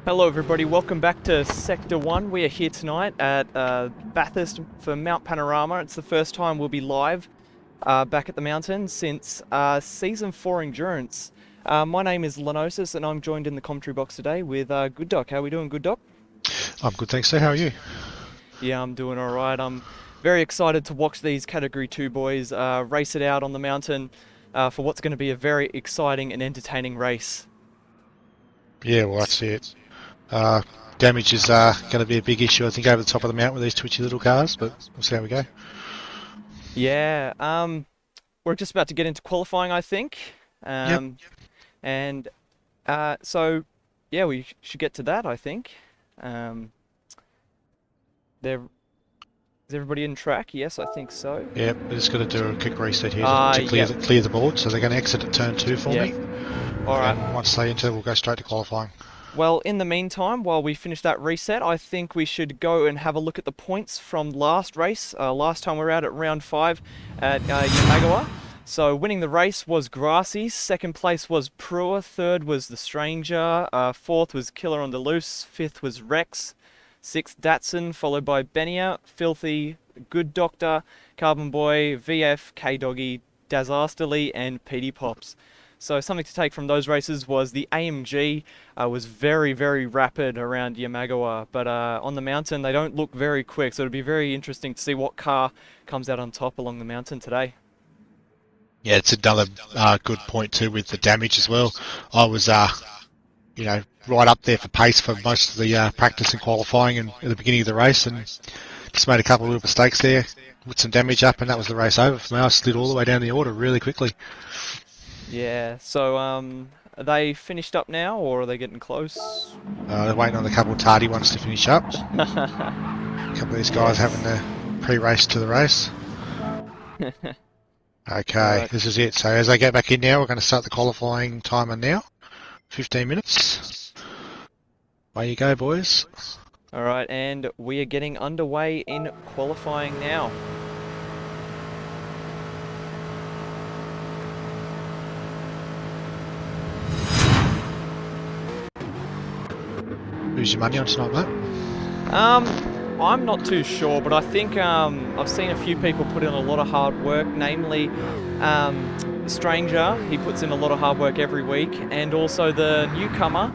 Hello everybody, welcome back to Sector 1. We are here tonight at Bathurst for Mount Panorama. It's the first time we'll be live back at the mountain since Season 4 Endurance. My name is Lenocis and I'm joined in the commentary box today with Good Doc. How are we doing, Good Doc? I'm good, thanks. So how are you? Yeah, I'm doing alright. I'm very excited to watch these Category 2 boys race it out on the mountain for what's going to be a very exciting and entertaining race. Yeah, well that's it. Damage is going to be a big issue, I think, over the top of the mountain with these twitchy little cars, but we'll see how we go. Yeah, we're just about to get into qualifying, I think. Yep. And so, yeah, we should get to that, I think. Is everybody in track? Yes, I think so. Yep, we're just going to do a quick reset here to clear the board, so they're going to exit at turn 2 for me. All right. And once they enter, we'll go straight to qualifying. Well, in the meantime, while we finish that reset, I think we should go and have a look at the points from last race. Last time we were out at round 5 at Yamagawa. So winning the race was Grassy, second place was Prua, third was The Stranger, fourth was Killer on the Loose, fifth was Rex, sixth Datsun, followed by Benia, Filthy, Good Doctor, Carbon Boy, VF, K-Doggy, Dazasterly and PD Pops. So something to take from those races was the AMG was very, very rapid around Yamagawa, but on the mountain they don't look very quick, so it'll be very interesting to see what car comes out on top along the mountain today. Yeah, it's another good point too with the damage as well. I was, you know, right up there for pace for most of the practice and qualifying and at the beginning of the race, and just made a couple of little mistakes there with some damage up, and that was the race over for me. I slid all the way down the order really quickly. Yeah, so are they finished up now, or are they getting close? They're waiting on a couple of tardy ones to finish up. A couple of these guys having the pre-race to the race. Okay, right. This is it. So as they get back in now, we're going to start the qualifying timer now. 15 minutes. Away you go, boys. Alright, and we are getting underway in qualifying now. Who's your money on tonight, mate? I'm not too sure, but I think I've seen a few people put in a lot of hard work, namely the Stranger. He puts in a lot of hard work every week, and also the newcomer.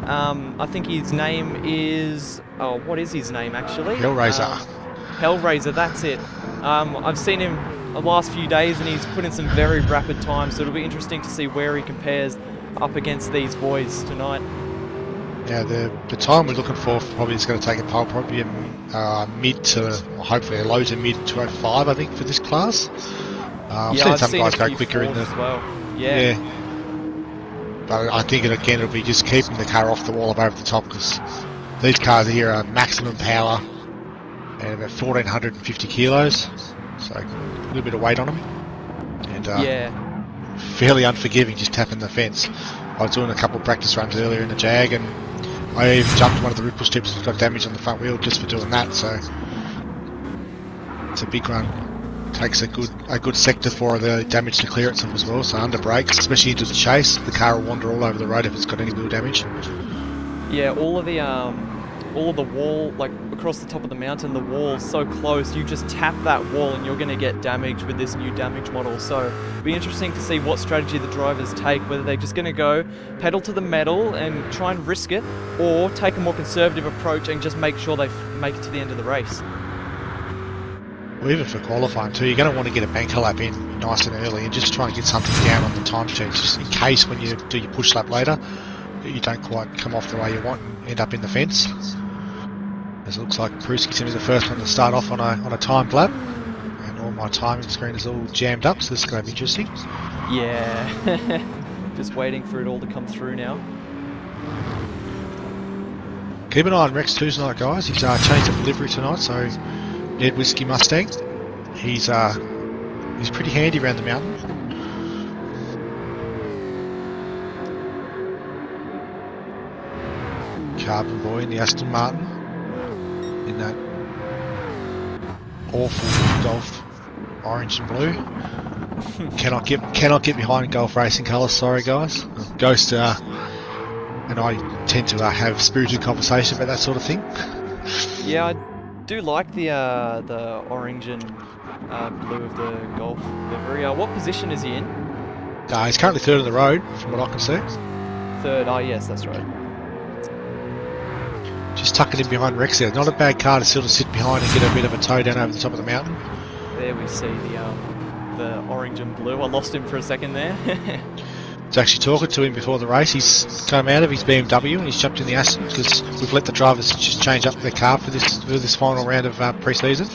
I think his name is... Oh, what is his name, actually? Hellraiser. Hellraiser, that's it. I've seen him the last few days, and he's put in some very rapid times, so it'll be interesting to see where he compares up against these boys tonight. Yeah, the time we're looking for probably is going to take a pole, probably a mid to, or hopefully a low to mid 205, I think, for this class. I've seen some guys go quicker in the... as well. Yeah. But I think, again, it'll be just keeping the car off the wall of over the top, because these cars here are maximum power and about 1,450 kilos, so a little bit of weight on them. And fairly unforgiving, just tapping the fence. I was doing a couple of practice runs earlier in the Jag, and I even jumped one of the ripple strips and got damage on the front wheel just for doing that, so it's a big run. Takes a good sector for the damage to clear itself as well, so under brakes, especially into the chase, the car will wander all over the road if it's got any wheel damage. Yeah, all of the all of the wall, like across the top of the mountain, the wall's so close, you just tap that wall and you're going to get damaged with this new damage model. So it'll be interesting to see what strategy the drivers take, whether they're just going to go pedal to the metal and try and risk it, or take a more conservative approach and just make sure they make it to the end of the race. Well, even for qualifying too, you're going to want to get a banker lap in nice and early and just try and get something down on the timesheet, just in case when you do your push lap later, you don't quite come off the way you want and end up in the fence. As it looks like Pruski's going to be the first one to start off on a timed lap, and all my timing screen is all jammed up, so this is going to be interesting. Yeah, just waiting for it all to come through now. Keep an eye on Rex 2 tonight, guys. He's changed the livery tonight, so Ned Whiskey Mustang. He's pretty handy around the mountain. Carbon Boy in the Aston Martin in that awful Golf orange and blue. cannot get behind Golf racing colours. Sorry, guys. Ghost and I tend to have spirited conversation about that sort of thing. Yeah, I do like the orange and blue of the Golf livery. What position is he in? He's currently third on the road, from what I can see. Third. Oh yes, that's right. Just tucking in behind Rex there. Not a bad car to sort of sit behind and get a bit of a tow down over the top of the mountain. There we see the orange and blue. I lost him for a second there. I was actually talking to him before the race. He's come out of his BMW and he's jumped in the Aston because we've let the drivers just change up their car for this final round of pre-season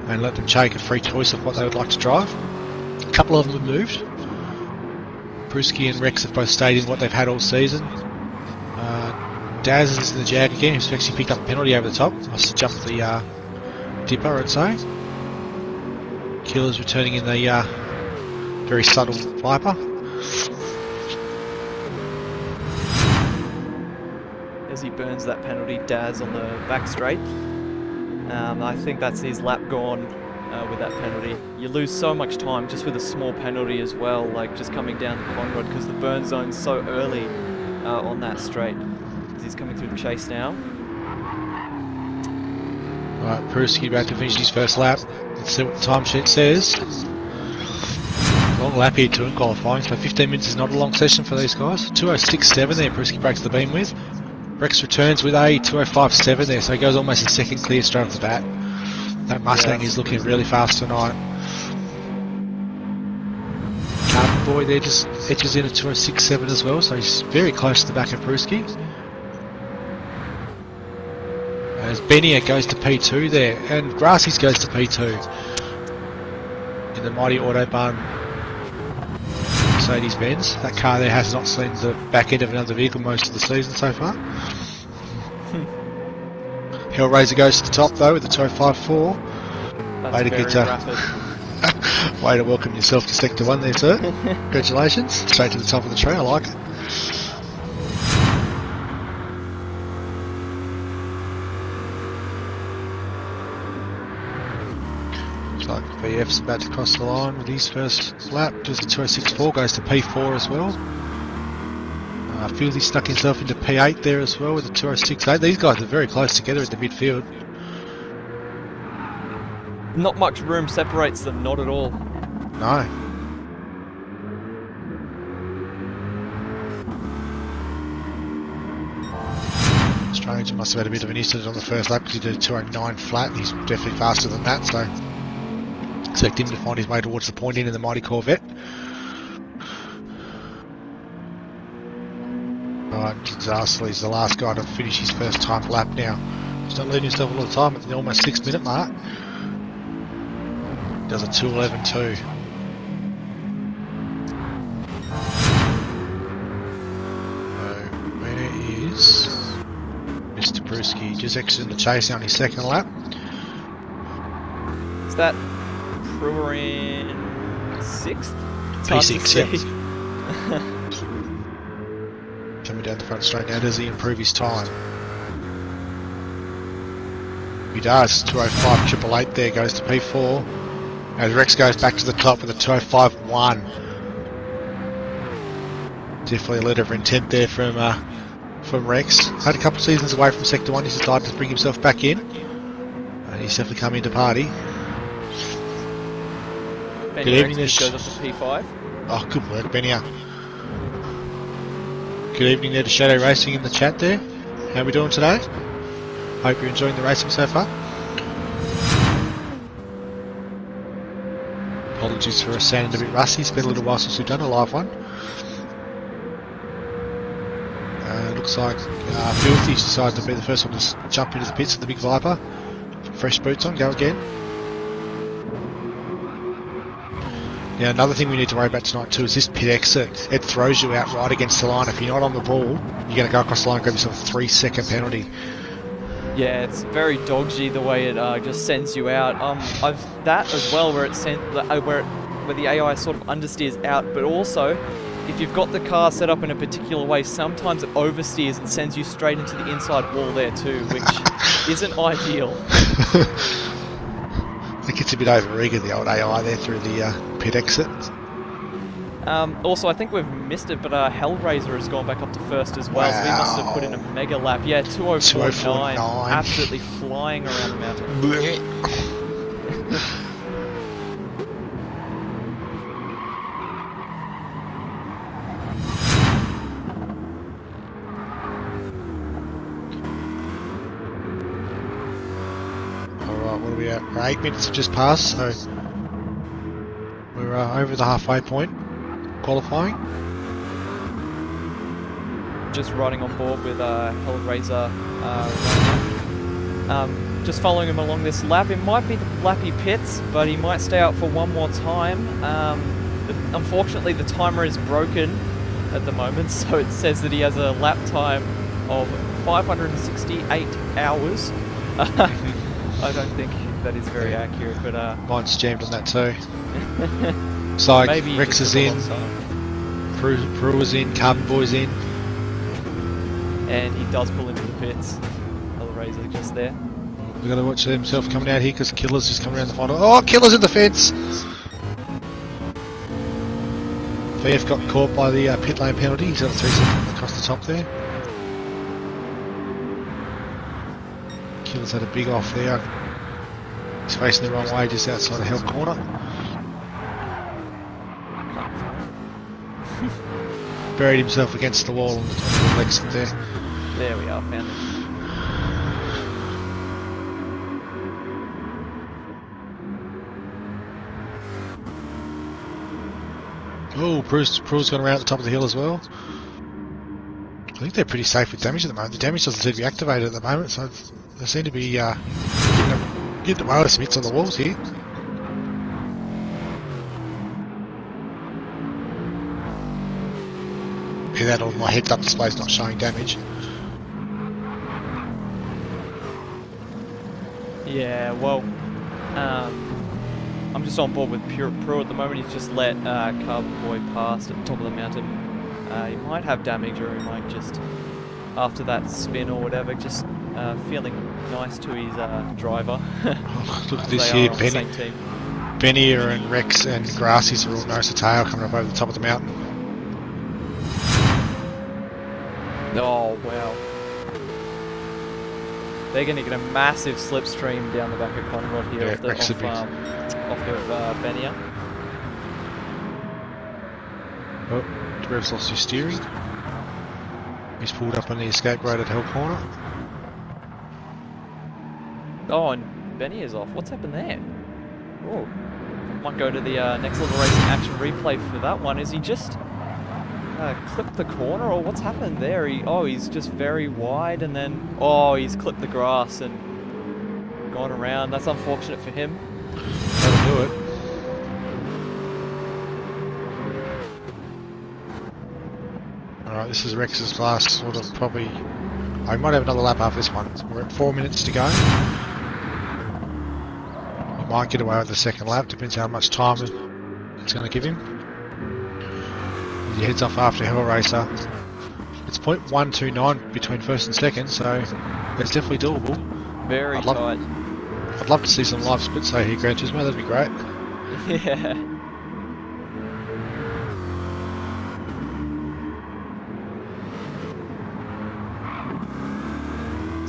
and let them take a free choice of what they would like to drive. A couple of them have moved. Pruski and Rex have both stayed in what they've had all season. Daz is in the Jag again. He's actually picked up a penalty over the top. Must have jumped the dipper, I'd say. Killer's returning in the very subtle Viper. As he burns that penalty, Daz on the back straight. I think that's his lap gone with that penalty. You lose so much time just with a small penalty as well, like just coming down the Conrod, because the burn zone's so early on that straight. He's coming through the chase now. Right, Pruski about to finish his first lap. Let's see what the timesheet says. Long lap here too in qualifying, so 15 minutes is not a long session for these guys. 206.7 there, Pruski breaks the beam with. Rex returns with a 205.7 there, so he goes almost a second clear straight off the bat. That Mustang is looking really fast tonight. Carbon Boy there just edges in at 206.7 as well, so he's very close to the back of Pruski. As Benia goes to P2 there, and Grassies goes to P2 in the mighty Autobahn Mercedes-Benz. That car there has not seen the back end of another vehicle most of the season so far. Hellraiser goes to the top though with the 205.4. Way to get way to welcome yourself to Sector 1 there, sir. Congratulations. Straight to the top of the tree, I like it. Like VF's about to cross the line with his first lap. Does the 206.4, goes to P4 as well. Fieldy's stuck himself into P8 there as well with the 206.8. These guys are very close together in the midfield. Not much room separates them, not at all. No. Stranger must have had a bit of an incident on the first lap because he did a 209 flat. He's definitely faster than that, so expect him to find his way towards the point in the mighty Corvette. Right, Ginzasly's the last guy to finish his first time lap now. He's not leaving himself a lot of time at the almost 6 minute mark. Does a 2:11.2. Where is Mr. Pruski? Just exiting the chase on his second lap. Is that Brewer in 6th? P6, yeah. Coming down the front straight now, does he improve his time? He does. 205.888 there, goes to P4. As Rex goes back to the top with a 205.1. Definitely a letter of intent there from from Rex. Had a couple of seasons away from Sector 1, he's decided to bring himself back in. And he's definitely come in to party. Benny Good evening, Rex goes up to P5. Oh, good work, Benny. Good evening there to Shadow Racing in the chat there. How are we doing today? Hope you're enjoying the racing so far. Apologies for us sounding a bit rusty, it's been a little while since we've done a live one. Looks like Filthy's decided to be the first one to jump into the pits of the big Viper. Fresh boots on, go again. Now another thing we need to worry about tonight too is this pit exit. It throws you out right against the line. If you're not on the ball, you're going to go across the line and grab yourself a 3-second penalty. Yeah, it's very dodgy the way it just sends you out. I've that as well where it where the AI sort of understeers out, but also if you've got the car set up in a particular way, sometimes it oversteers and sends you straight into the inside wall there too, which isn't ideal. I think it's a bit over-eager, the old AI there through the pit exit. Also, I think we've missed it, but Hellraiser has gone back up to first as well, so he must have put in a mega lap. Yeah, 2:04.9, absolutely flying around the mountain. Alright, what are we at? 8 minutes have just passed, so we're over the halfway point. Qualifying. Just riding on board with Hellraiser. Just following him along this lap. It might be the lappy pits, but he might stay out for one more time. But unfortunately, the timer is broken at the moment, so it says that he has a lap time of 568 hours. I don't think that is very accurate, but mine's jammed on that too. So maybe Rex is in, Prue is in, Carbon Boy's in. And he does pull into the pits. Hellraiser just there. We've got to watch himself coming out here because Killer's just coming around the final. Oh, Killer's in the fence! VF got caught by the pit lane penalty. He's got a 3-second across the top there. Killer's had a big off there. He's facing the wrong way just outside the Hell corner. Buried himself against the wall on the top of the exit there. There we are, found it. Oh, Prue's gone around at the top of the hill as well. I think they're pretty safe with damage at the moment. The damage doesn't seem to be activated at the moment, so they seem to be getting away with some hits on the walls here. Yeah, that on my heads-up display's not showing damage. Yeah, well, I'm just on board with Pro at the moment. He's just let Carbon Boy pass at the top of the mountain. He might have damage, or he might just, after that spin or whatever, just feeling nice to his driver. Oh, look at this here, Benny and Rex and Grassy's are all nose to tail coming up over the top of the mountain. Oh, wow. They're going to get a massive slipstream down the back of Conrod here off of Benia. Oh, Rev's lost his steering. He's pulled up on the escape road at Hell Corner. Oh, and Benia's off. What's happened there? Oh, might go to the next level racing action replay for that one. Is he just clipped the corner, or what's happened there? He's just very wide, and then he's clipped the grass and gone around. That's unfortunate for him. That'll do it. Alright, this is Rex's last sort of probably... I might have another lap after this one. We're at 4 minutes to go. He might get away with the second lap, depends how much time it's going to give him. He heads off after Hellraiser. It's .129 between first and second, so it's definitely doable. Very tight. I'd love to see some live splits though here, Gran Turismo, that'd be great. Yeah.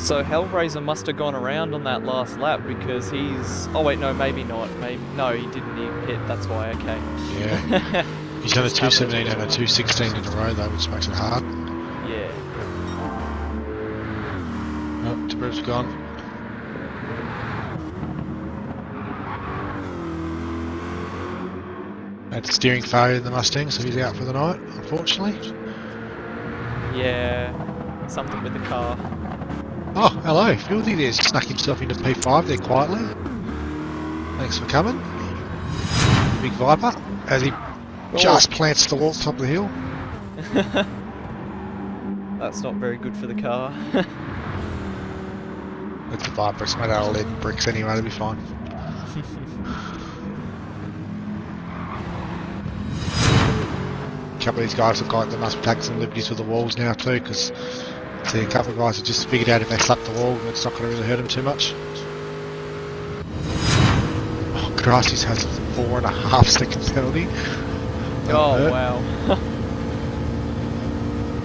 So Hellraiser must have gone around on that last lap because he's... Oh wait, no, maybe not. Maybe no, he didn't hit. That's why. Okay. Yeah. He's done a 217 and a 216 in a row though, which makes it hard. Yeah. Oh, Tabriv's gone. Had steering failure in the Mustang, so he's out for the night, unfortunately. Yeah. Something with the car. Oh, hello, Filthy there's snuck himself into P5 there quietly. Thanks for coming. Big Viper, as he just plants the wall top of the hill. That's not very good for the car. It's a Viper, it's made out of lead and bricks anyway, it'll be fine. A couple of these guys look like they must be taking some liberties with the walls now too, because I see a couple of guys have just figured out if they slap the wall, it's not going to really hurt them too much. Oh, Grassies has a 4.5 second penalty. Oh wow.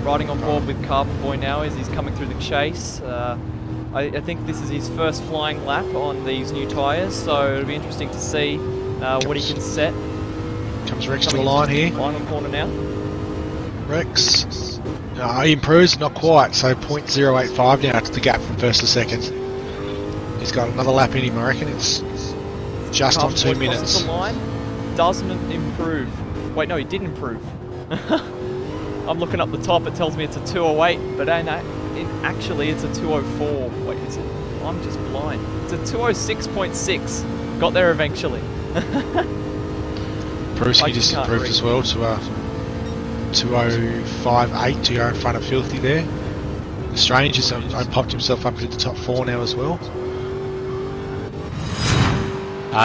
Riding on board with Carpet Boy now as he's coming through the chase. I think this is his first flying lap on these new tyres, so it'll be interesting to see what he can set. Comes Rex to the line here. Final corner now. Rex. He improves, not quite, so 0.085 now to the gap from first to second. He's got another lap in him, I reckon. It's just on 2 minutes. The line doesn't improve. Wait, no, he did improve. I'm looking up the top, it tells me it's a 208, but actually it's a 204. Wait, is it? I'm just blind. It's a 206.6. Got there eventually. Brewski just improved as well to 205.8 to go in front of Filthy there. The Strange has popped himself up into the top 4 now as well.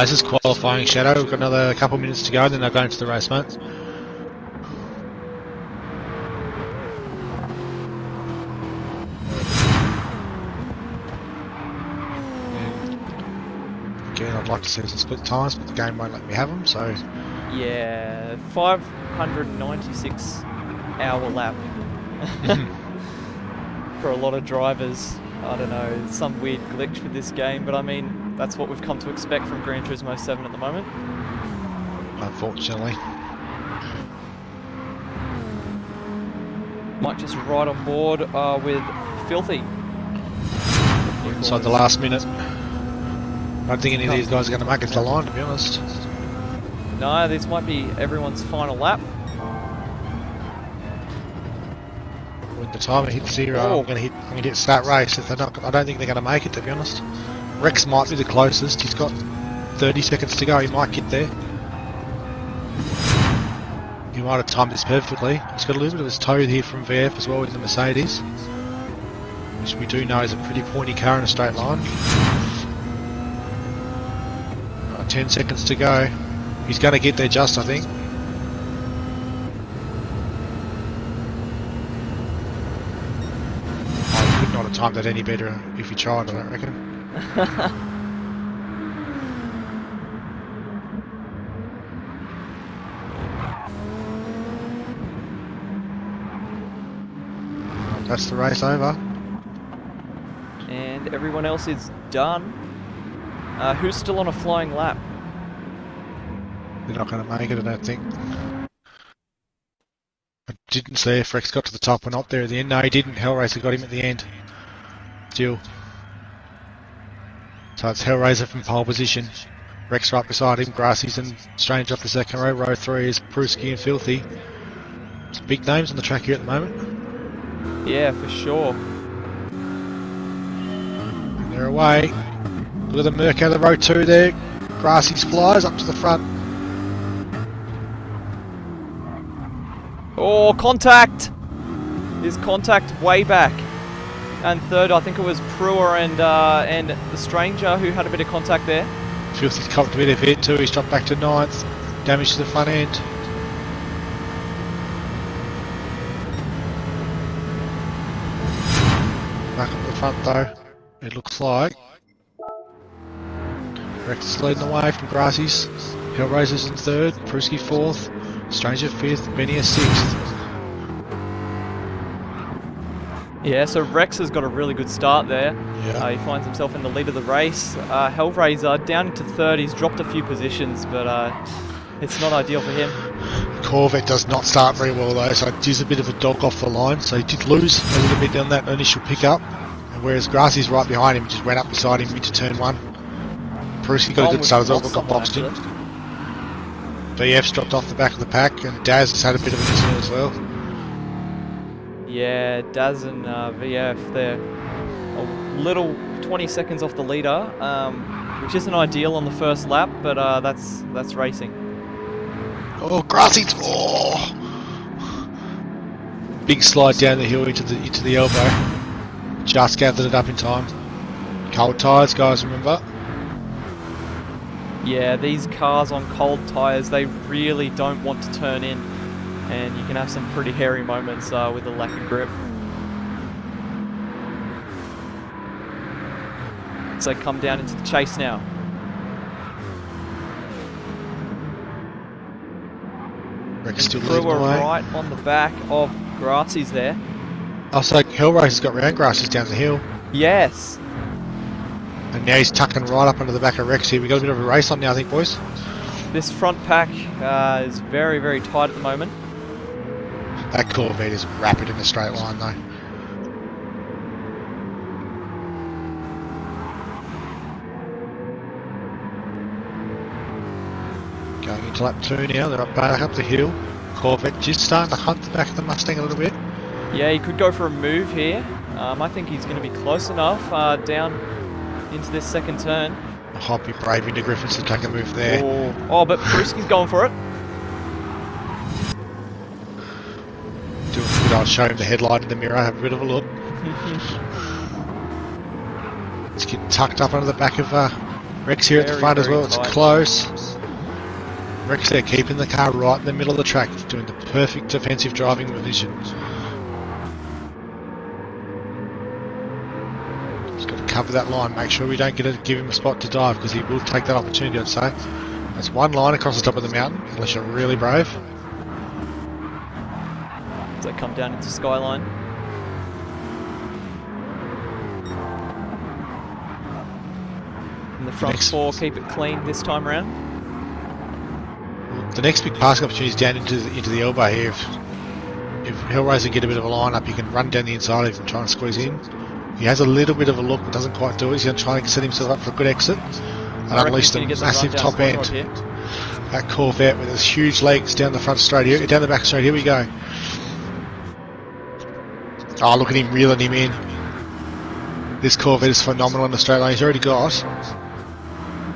This is qualifying Shadow. We've got another couple minutes to go, then they'll go into the race, mate. Again, I'd like to see some split times, but the game won't let me have them, so... Yeah, 596 hour lap. For a lot of drivers. I don't know, some weird glitch with this game, but I mean, that's what we've come to expect from Gran Turismo 7 at the moment. Unfortunately. Might just ride on board with Filthy. We're inside the last minute. I don't think any of these guys are going to make it to the line, to be honest. No, this might be everyone's final lap. When the timer hits 0, I'm going to hit start race. If they're not, I don't think they're going to make it, to be honest. Rex might be the closest. He's got 30 seconds to go. He might get there. He might have timed this perfectly. He's got a little bit of his toe here from VF as well with the Mercedes, which we do know is a pretty pointy car in a straight line. 10 seconds to go. He's going to get there just, I think. I could not have timed that any better if he tried, I don't reckon. That's the race over. And everyone else is done. Who's still on a flying lap? They're not going to make it, I don't think. I didn't see if Rex got to the top or not there at the end. No, he didn't. Hellraiser got him at the end. Still. So it's Hellraiser from pole position. Rex right beside him. Grassies and Strange off the second row. Row 3 is Pruski and Filthy. Some big names on the track here at the moment. Yeah, for sure. And they're away. Look at the Merc out of the row 2 there. Grassies flies up to the front. Oh, contact! There's contact way back. And third, I think it was Brewer and the Stranger who had a bit of contact there. Filthy's copped a bit of hit too. He's dropped back to 9th. Damage to the front end. Back up the front though. It looks like Rex is leading the way from Grassies. Hellraiser's in 3rd. Pruski 4th. Stranger 5th. Benny 6th. Yeah, so Rex has got a really good start there. Yeah. He finds himself in the lead of the race. Hellraiser down into third. He's dropped a few positions, but it's not ideal for him. Corvette does not start very well though, so he's a bit of a dog off the line, so he did lose a little bit on that initial pickup. Whereas Grassy's right behind him, just went up beside him into turn one. Pruski got a good start as well, but got boxed in. VF's dropped off the back of the pack, and Daz has had a bit of an incident as well. Yeah, Daz and VF, they're a little 20 seconds off the leader, which isn't ideal on the first lap, but that's racing. Oh, Grassy's big slide down the hill into the elbow. Just gathered it up in time. Cold tyres, guys, remember? Yeah, these cars on cold tyres, they really don't want to turn in, and you can have some pretty hairy moments with a lack of grip. So they come down into the chase now. Rex still Crew leading are away. right on the back of Grassy's there. Oh, so Hellraiser's got round grasses down the hill. Yes. And now he's tucking right up under the back of Rex here. We've got a bit of a race on now, I think, boys. This front pack is very, very tight at the moment. That Corvette is rapid in a straight line, though. Going into lap 2 now. They're back up the hill. Corvette just starting to hunt the back of the Mustang a little bit. Yeah, he could go for a move here. I think he's going to be close enough down into this second turn. Hoppy brave into Griffiths to take a move there. Oh, but Pruski's going for it. Doing good. I'll show him the headlight in the mirror. Have a bit of a look. It's getting tucked up under the back of Rex here at the front as well. It's close. Rex there keeping the car right in the middle of the track, doing the perfect defensive driving position. Just got to cover that line, make sure we don't give him a spot to dive, because he will take that opportunity, I'd say. There's one line across the top of the mountain, unless you're really brave. As they come down into Skyline. And the front four keep it clean this time around. The next big passing opportunity is down into the elbow here. If Hellraiser get a bit of a line up, he can run down the inside of him and try and squeeze in. He has a little bit of a look, but doesn't quite do it. He's going to try and set himself up for a good exit and unleash the massive top end. That Corvette with his huge legs down the front straight here, down the back straight. Here we go. Oh, look at him reeling him in. This Corvette is phenomenal in the straight line. He's already got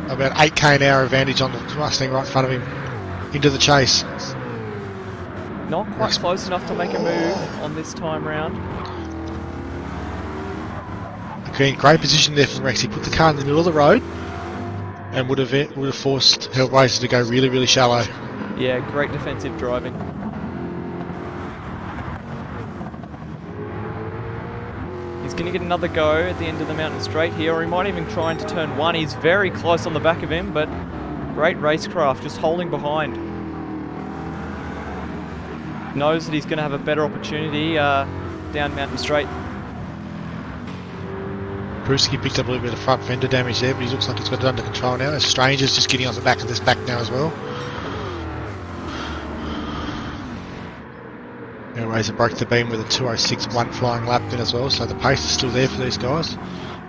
about 8k an hour advantage on the Mustang right in front of him. Into the chase. Not quite close enough to make a move on this time round. Okay, great position there from Rex. He put the car in the middle of the road and would have forced Hellraiser to go really, really shallow. Yeah, great defensive driving. He's going to get another go at the end of the mountain straight here, or he might even try into turn one. He's very close on the back of him, but great racecraft, just holding behind. Knows that he's going to have a better opportunity down Mountain Straight. Pruski picked up a little bit of front fender damage there, but he looks like he's got it under control now. Stranger's just getting on the back of this back now as well. Razor broke the beam with a 206.1 flying lap then as well, so the pace is still there for these guys.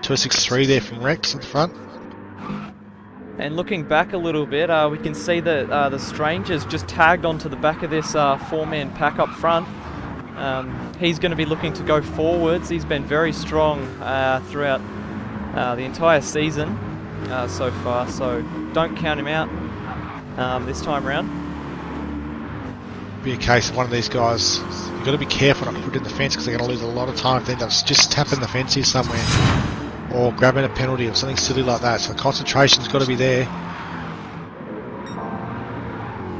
206.3 there from Rex at the front. And looking back a little bit, we can see that the Stranger's just tagged onto the back of this four-man pack up front. He's going to be looking to go forwards. He's been very strong throughout the entire season so far, so don't count him out this time round. Be a case of one of these guys, you've got to be careful not to put it in the fence, because they're going to lose a lot of time if they end up just tapping the fence here somewhere or grabbing a penalty or something silly like that. So the concentration's got to be there.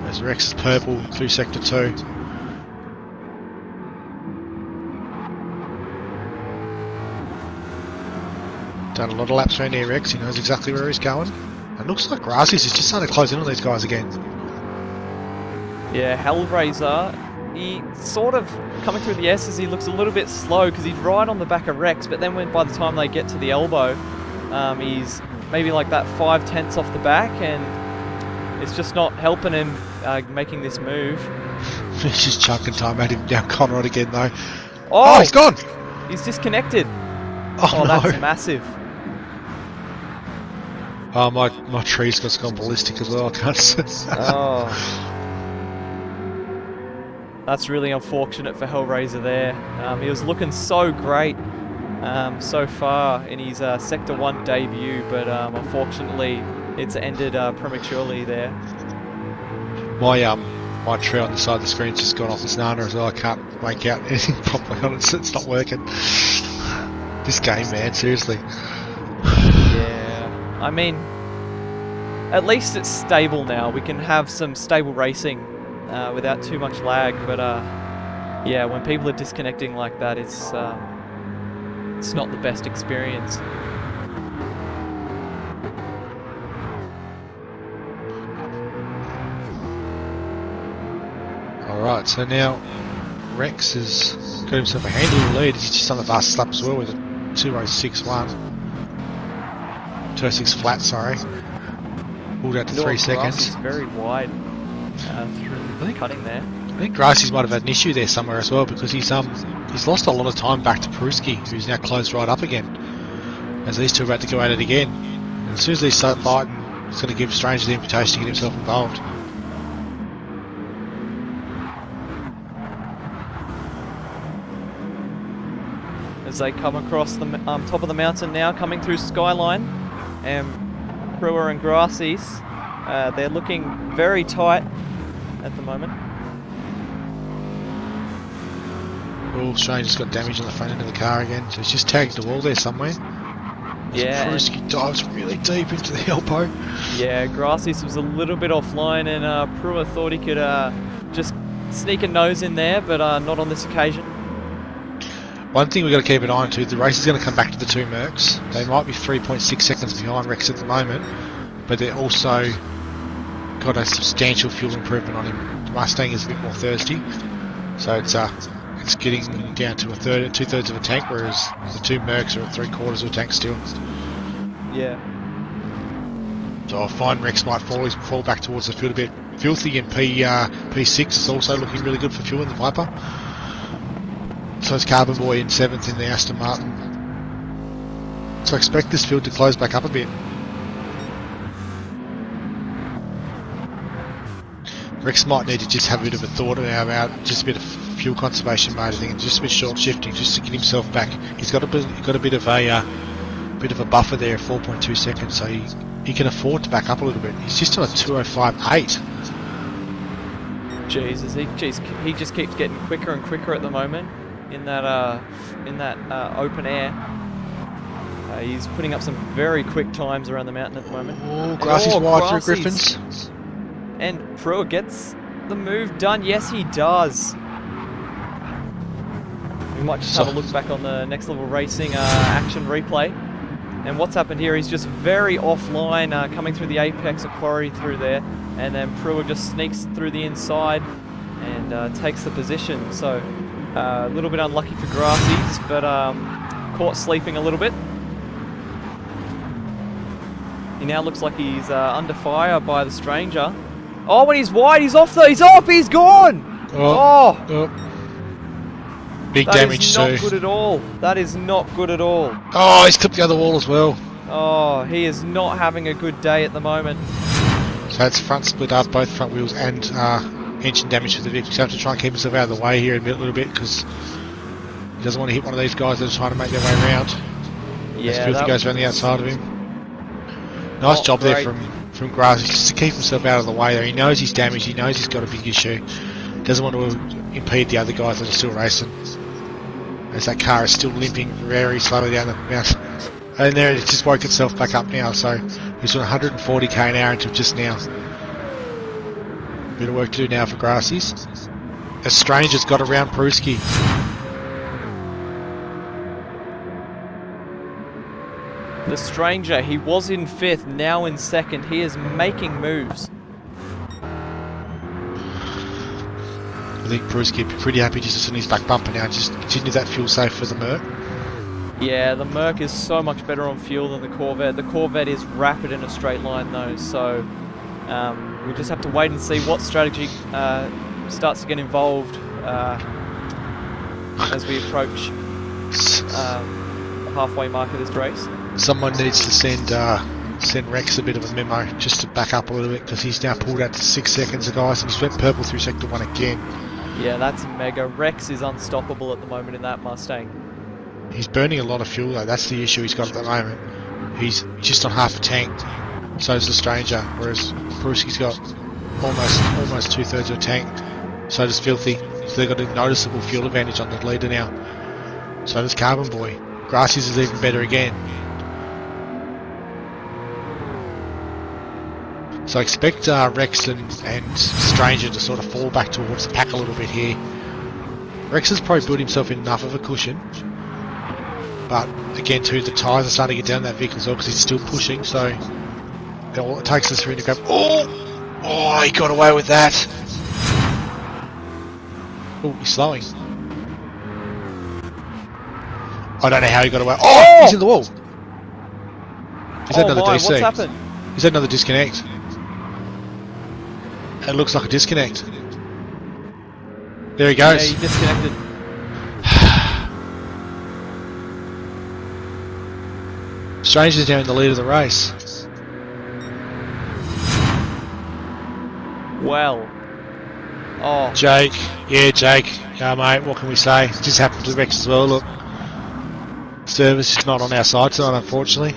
There's Rex's purple through sector 2. Done a lot of laps around here, Rex. He knows exactly where he's going. It looks like Grassy's is just starting to close in on these guys again. Yeah, Hellraiser he sort of, coming through the S's, he looks a little bit slow because he's right on the back of Rex, but then by the time they get to the elbow, he's maybe like that 5/10 off the back, and it's just not helping him making this move. He's just chucking time at him down Conrad again though. Oh, He's gone! He's disconnected. Oh, no. That's massive. Oh, my tree's just gone ballistic as well, I can't see. Oh. That's really unfortunate for Hellraiser there. He was looking so great so far in his Sector 1 debut, but unfortunately it's ended prematurely there. My tree on the side of the screen's just gone off its nana as well. I can't make out anything properly on it, it's not working. This game, man, seriously. Yeah, I mean, at least it's stable now. We can have some stable racing without too much lag, but yeah, when people are disconnecting like that, it's not the best experience. Alright, so now Rex has got himself a handy little lead. He's just on the fastest lap as well with a 2:06.1. 2:06 flat, sorry. Pulled out to 3 seconds. He's very wide through the cutting there. I think Grassy's might have had an issue there somewhere as well, because he's lost a lot of time back to Pruski, who's now closed right up again. As these two are about to go at it again. And as soon as they start fighting, it's going to give Stranger the invitation to get himself involved. As they come across the top of the mountain now, coming through Skyline, and Brewer and Grassy's, they're looking very tight at the moment. Oh, Stranger's got damage on the front end of the car again, so he's just tagged the wall there somewhere. Yeah. Pruski dives really deep into the elbow. Yeah, Grassy's was a little bit offline, and Brewer thought he could just sneak a nose in there, but not on this occasion. One thing we've got to keep an eye on too, the race is going to come back to the two Mercs. They might be 3.6 seconds behind Rex at the moment, but they're also got a substantial fuel improvement on him. The Mustang is a bit more thirsty, so it's getting down to 2/3 of a tank, whereas the two Mercs are at 3/4 of a tank still. Yeah. So I find Rex might fall back towards the field a bit filthy, and P6 is also looking really good for fuel in the Viper. So is Carbon Boy in 7th in the Aston Martin. So I expect this field to close back up a bit. Rex might need to just have a bit of a thought about just a bit of fuel conservation mode, I think, and just a bit short shifting, just to get himself back. He's got a bit of a buffer there, 4.2 seconds, so he can afford to back up a little bit. He's just on a 2:05.8. Jesus, he just keeps getting quicker and quicker at the moment in that open air. He's putting up some very quick times around the mountain at the moment. Oh, Grassy's wide through Griffins. And Pruitt gets the move done. Yes, he does. We might just have a look back on the Next Level Racing action replay. And what's happened here, he's just very offline, coming through the apex of quarry through there. And then Pruitt just sneaks through the inside and takes the position. So a little bit unlucky for Grassy's, but caught sleeping a little bit. He now looks like he's under fire by the Stranger. Oh, when he's wide, he's off though. He's off. He's gone. Oh. Big damage too. That is not good at all. That is not good at all. Oh, he's clipped the other wall as well. Oh, he is not having a good day at the moment. So that's front split up, both front wheels, and engine damage to the vehicle. So have to try and keep himself out of the way here a little bit, because he doesn't want to hit one of these guys that are trying to make their way around. Yeah, filthy goes around the outside of him. Nice job there from Grass, just to keep himself out of the way there. He knows he's damaged, he knows he's got a big issue. Doesn't want to impede the other guys that are still racing, as that car is still limping very slowly down the mountain. And there it's just woke itself back up now, so he's on 140k an hour until just now. Bit of work to do now for Grassy's. A Stranger's got around Pruski. The Stranger, he was in 5th, now in 2nd. He is making moves. I think Pruski would be pretty happy just to sit in his back bumper now and just continue that fuel safe for the Merc. Yeah, the Merc is so much better on fuel than the Corvette. The Corvette is rapid in a straight line though, so we just have to wait and see what strategy starts to get involved as we approach the halfway mark of this race. Someone needs to send Rex a bit of a memo just to back up a little bit, because he's now pulled out to 6 seconds, guys, and he's went purple through sector 1 again. Yeah, that's mega. Rex is unstoppable at the moment in that Mustang. He's burning a lot of fuel though, that's the issue he's got at the moment. He's just on half a tank, so is the Stranger, whereas Pruski's got almost 2/3 of a tank, so does Filthy. So they've got a noticeable fuel advantage on the leader now. So does Carbon Boy. Grassies is even better again. So I expect Rex and Stranger to sort of fall back towards the pack a little bit here. Rex has probably built himself enough of a cushion, but again too, the tyres are starting to get down that vehicle as well because he's still pushing, so all it takes is for him to grab. Oh, he got away with that. Oh, he's slowing. I don't know how he got away. Oh, he's in the wall. He's had another DC. What's happened? He's had another disconnect. It looks like a disconnect. There he goes. Yeah, he disconnected. Stranger's now in the lead of the race. Well. Oh. Jake. Yeah, Jake. Yeah, mate, what can we say? It just happened to Rex as well, look. Service is not on our side tonight, unfortunately.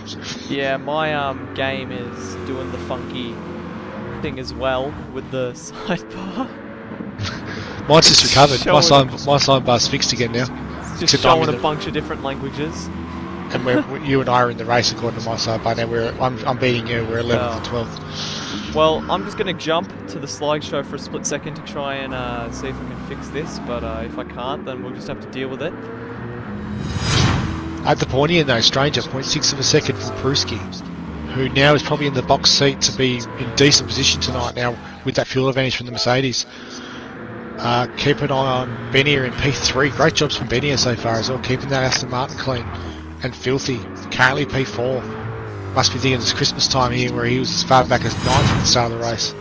Yeah, my game is doing the funky thing as well with the sidebar. Mine's just recovered. My sidebar's fixed again now. It's just showing a bunch of different languages. And you and I are in the race according to my sidebar now. I'm beating you. We're 11th and 12th. Well, I'm just going to jump to the slideshow for a split second to try and see if I can fix this. But if I can't, then we'll just have to deal with it. At the pointy end though, Stranger, 0.6 of a second from Pruski, who now is probably in the box seat to be in decent position tonight now with that fuel advantage from the Mercedes. Keep an eye on Benier in P3. Great jobs from Benier so far as well, keeping that Aston Martin clean. And Filthy, currently P4. Must be thinking it's Christmas time here where he was as far back as 9th at the start of the race.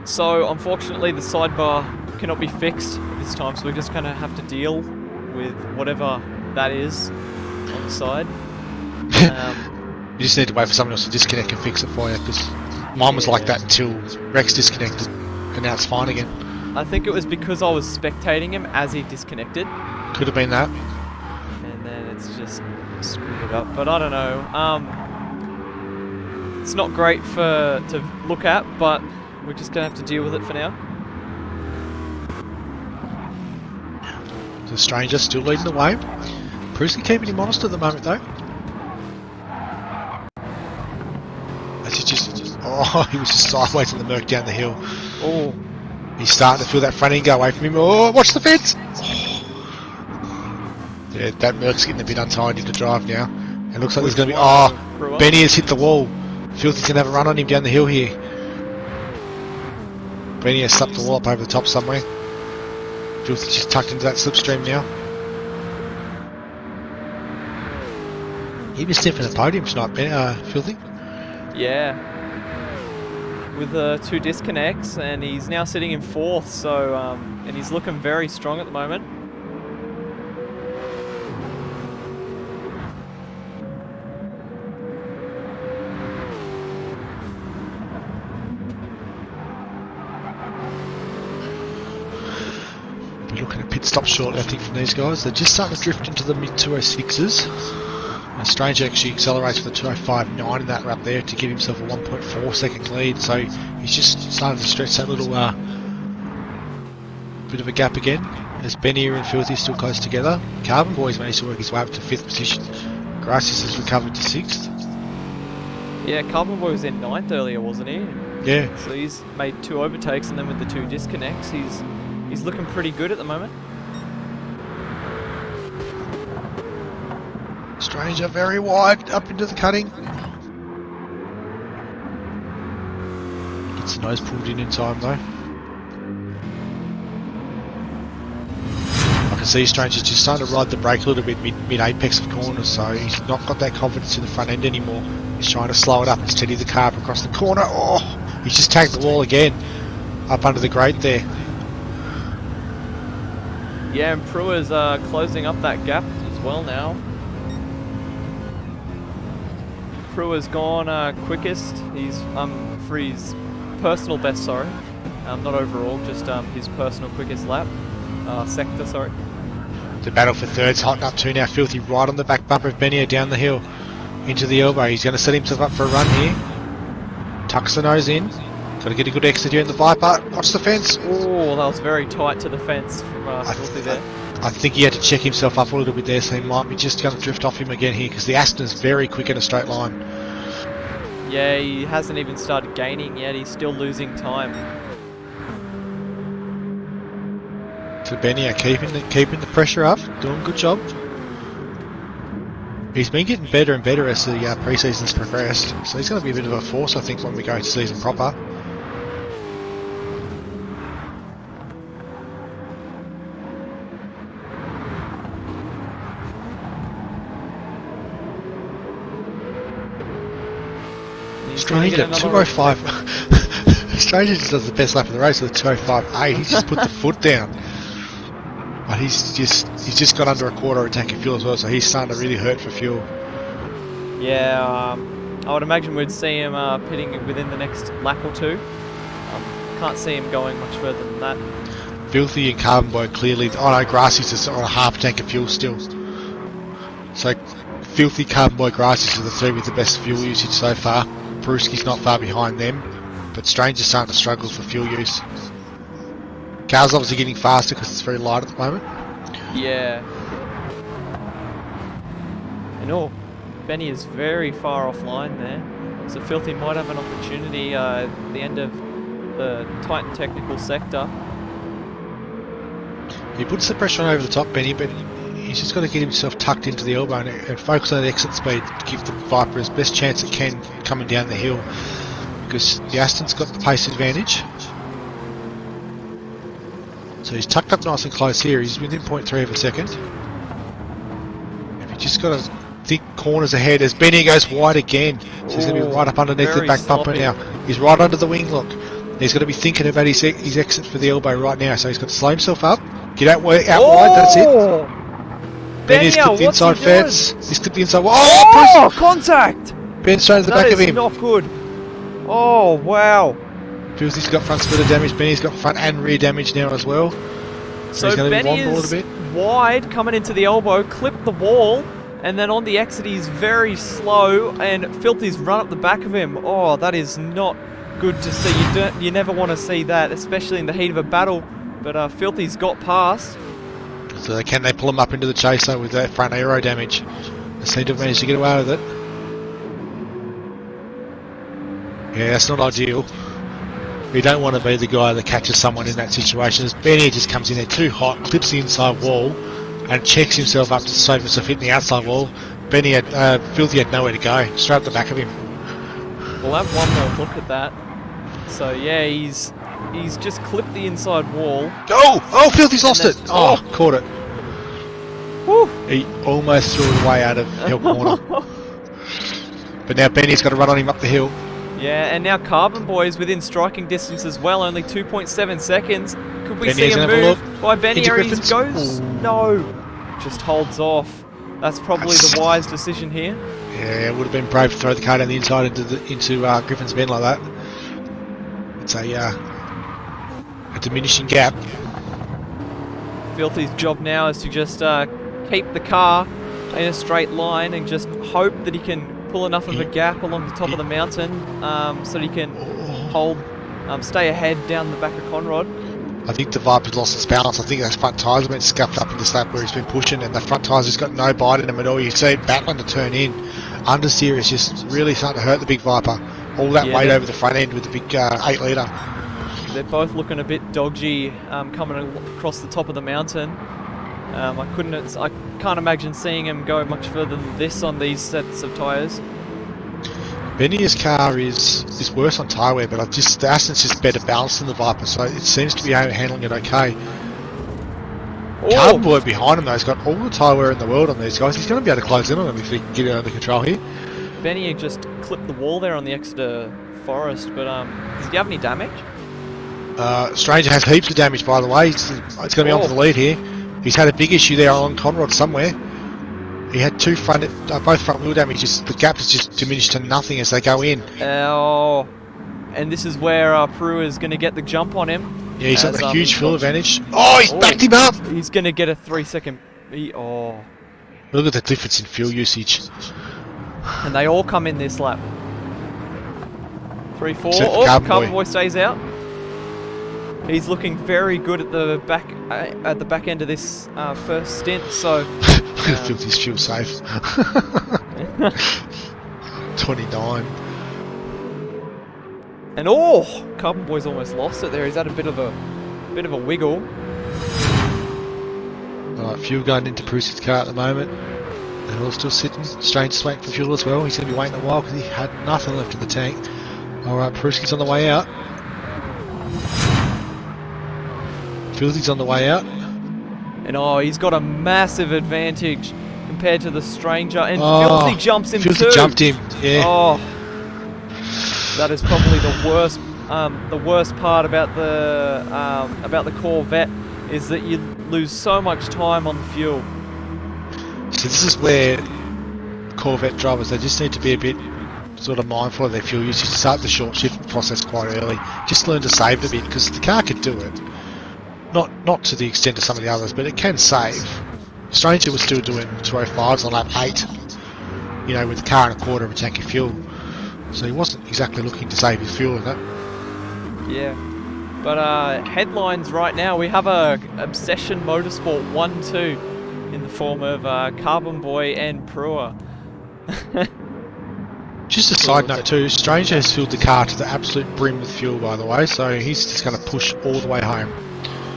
So unfortunately the sidebar cannot be fixed this time, so we're just going to have to deal with whatever that is on the side. You just need to wait for someone else to disconnect and fix it for you, because mine was like that until Rex disconnected, and now it's fine again. I think it was because I was spectating him as he disconnected. Could have been that. And then it's just screwed it up, but I don't know. It's not great to look at, but we're just going to have to deal with it for now. The Stranger still leading the way. Pruski keeping him honest at the moment though. He was just sideways in the Merc down the hill. Oh, he's starting to feel that front end go away from him. Oh, watch the fence! Oh. Yeah, that Merc's getting a bit untidy to drive now. It looks like there's going to be... Benny has hit the wall. Filthy's going to have a run on him down the hill here. Benny has slapped the wall up over the top somewhere. Filthy's just tucked into that slipstream now. He was sniffing the podium tonight, Filthy. Yeah. With 2 disconnects, and he's now sitting in 4th, so and he's looking very strong at the moment. We're looking at pit stop shortly, I think, from these guys. They're just starting to drift into the mid 206s. Stranger actually accelerates with a 205.9 in that lap there to give himself a 1.4 second lead, so he's just starting to stretch that little bit of a gap again, as Benier and Filthy still close together. Carbon Boy's managed to work his way up to 5th position. Gracias has recovered to 6th. Yeah, Carbon Boy was in 9th earlier, wasn't he? Yeah. So he's made 2 overtakes, and then with the 2 disconnects, he's looking pretty good at the moment. Stranger very wide up into the cutting. Gets the nose pulled in time though. can see Strange is just starting to ride the brake a little bit mid-apex of corners, so he's not got that confidence in the front end anymore. He's trying to slow it up and steady the car up across the corner. Oh, he's just tagged the wall again, up under the grate there. Yeah, and Prua's closing up that gap as well now. Prua's gone quickest. He's for his personal best, sorry. Not overall, just his personal quickest lap. Sector, sorry. The battle for third's hotting up too now. Filthy right on the back bumper of Benio down the hill into the elbow. He's going to set himself up for a run here. Tucks the nose in. Got to get a good exit here in the Viper. Watch the fence. Oh, that was very tight to the fence from Filthy there. I think he had to check himself up a little bit there, so he might be just going to drift off him again here because the Aston's very quick in a straight line. Yeah, he hasn't even started gaining yet. He's still losing time. So Benio keeping the pressure up, doing a good job. He's been getting better and better as the pre-season's progressed, so he's going to be a bit of a force, I think, when we go to season proper. Strange at 205. Stranger just does the best lap of the race with a 205.8. He's just put the foot down. But he's just got under a quarter of a tank of fuel as well, so he's starting to really hurt for fuel. Yeah, I would imagine we'd see him pitting within the next lap or two. Can't see him going much further than that. Filthy and Carbon Boy clearly. Oh no, Grassy's just on a half tank of fuel still. So Filthy, Carbon Boy, Grassy's are the three with the best fuel usage so far. Brewski's not far behind them, but Stranger's starting to struggle for fuel use. Car's obviously getting faster because it's very light at the moment. Yeah. And Benny is very far offline there. So Filthy might have an opportunity at the end of the Titan technical sector. He puts the pressure on over the top, Benny, but he's just got to get himself tucked into the elbow and focus on the exit speed to give the Viper his best chance it can coming down the hill, because the Aston's got the pace advantage. So he's tucked up nice and close here. He's within 0.3 of a second. If he just got to think corners ahead as Benny goes wide again, so he's going to be right up underneath the back bumper now. He's right under the wing lock. He's got to be thinking about his exit for the elbow right now, so he's got to slow himself up, get out wide, that's it. Benny's clipped the inside fence. He's clipped the inside. Oh, contact! Ben straight to the back of him. That is not good. Oh, wow. Filthy's got front splitter damage. Benny's got front and rear damage now as well. So he's going to be Benny is wide, coming into the elbow, clipped the wall, and then on the exit he's very slow, and Filthy's run up the back of him. Oh, that is not good to see. You never want to see that, especially in the heat of a battle. But Filthy's got past. So can they pull him up into the chaser with that front aero damage? They seem to have managed to get away with it. Yeah, that's not ideal. You don't want to be the guy that catches someone in that situation. As Benny just comes in there too hot, clips the inside wall, and checks himself up to save himself hitting the outside wall. Filthy had nowhere to go, straight up the back of him. We'll have one more look at that. So yeah, he's just clipped the inside wall. Oh, Filthy's lost it. Oh, caught it. Woo. He almost threw it away out of hill corner. But now Benny's got to run on him up the hill. Yeah, and now Carbon Boy is within striking distance as well, only 2.7 seconds. Could we see a move by Benny, or he goes? No, just holds off. That's probably the wise decision here. Yeah, it would have been brave to throw the car down the inside into Griffin's Bend like that. It's a diminishing gap. Filthy's job now is to just keep the car in a straight line and just hope that he can pull enough of a gap along the top of the mountain so that he can stay ahead down the back of Conrod. I think the Viper's lost its balance. I think those front tyres have been scuffed up in this lap where he's been pushing, and the front tyres has got no bite in them at all. You see it battling to turn in. Understeer is just really starting to hurt the big Viper. All that weight over the front end with the big 8 litre. They're both looking a bit dodgy coming across the top of the mountain. I can't imagine seeing him go much further than this on these sets of tyres. Benny's car is worse on tyre wear, but the Aston's just better balanced than the Viper, so it seems to be handling it okay. Carbon Boy behind him though, he's got all the tyre wear in the world on these guys. He's going to be able to close in on them if he can get it under control here. Benny just clipped the wall there on the Exeter Forest, but does he have any damage? Stranger has heaps of damage, by the way. It's going to be on for the lead here. He's had a big issue there on Conrod somewhere. He had both front wheel damages. The gap has just diminished to nothing as they go in. Oh, and this is where Prue is going to get the jump on him. Yeah, he's got a huge fuel advantage. Oh, he's backed him up! He's going to get a 3-second... Look at the difference in fuel usage. And they all come in this lap. 3-4. Oh, Carbon Boy stays out. He's looking very good at the back end of this first stint. So look at Filthy's fuel safe. 29. And Carbon Boy's almost lost it there. He's had a bit of a wiggle. Alright, fuel going into Bruce's car at the moment. They're all still sitting. Stranger's waiting for fuel as well. He's going to be waiting a while because he had nothing left in the tank. Alright, Pruski's on the way out. Filthy's on the way out. And he's got a massive advantage compared to the Stranger. And Filthy jumps him too. Filthy jumped him, yeah. That is probably the worst part about the Corvette is that you lose so much time on the fuel. So this is where Corvette drivers, they just need to be a bit sort of mindful of their fuel usage. Start the short shift process quite early. Just learn to save a bit because the car can do it. Not to the extent of some of the others, but it can save. Stranger was still doing 205s on lap 8, you know, with the car and a quarter of a tank of fuel. So he wasn't exactly looking to save his fuel in that. Yeah. But headlines right now, we have a Obsession Motorsport 1-2 in the form of Carbon Boy and Prua. Just a side note too, Stranger has filled the car to the absolute brim with fuel, by the way, so he's just going to push all the way home.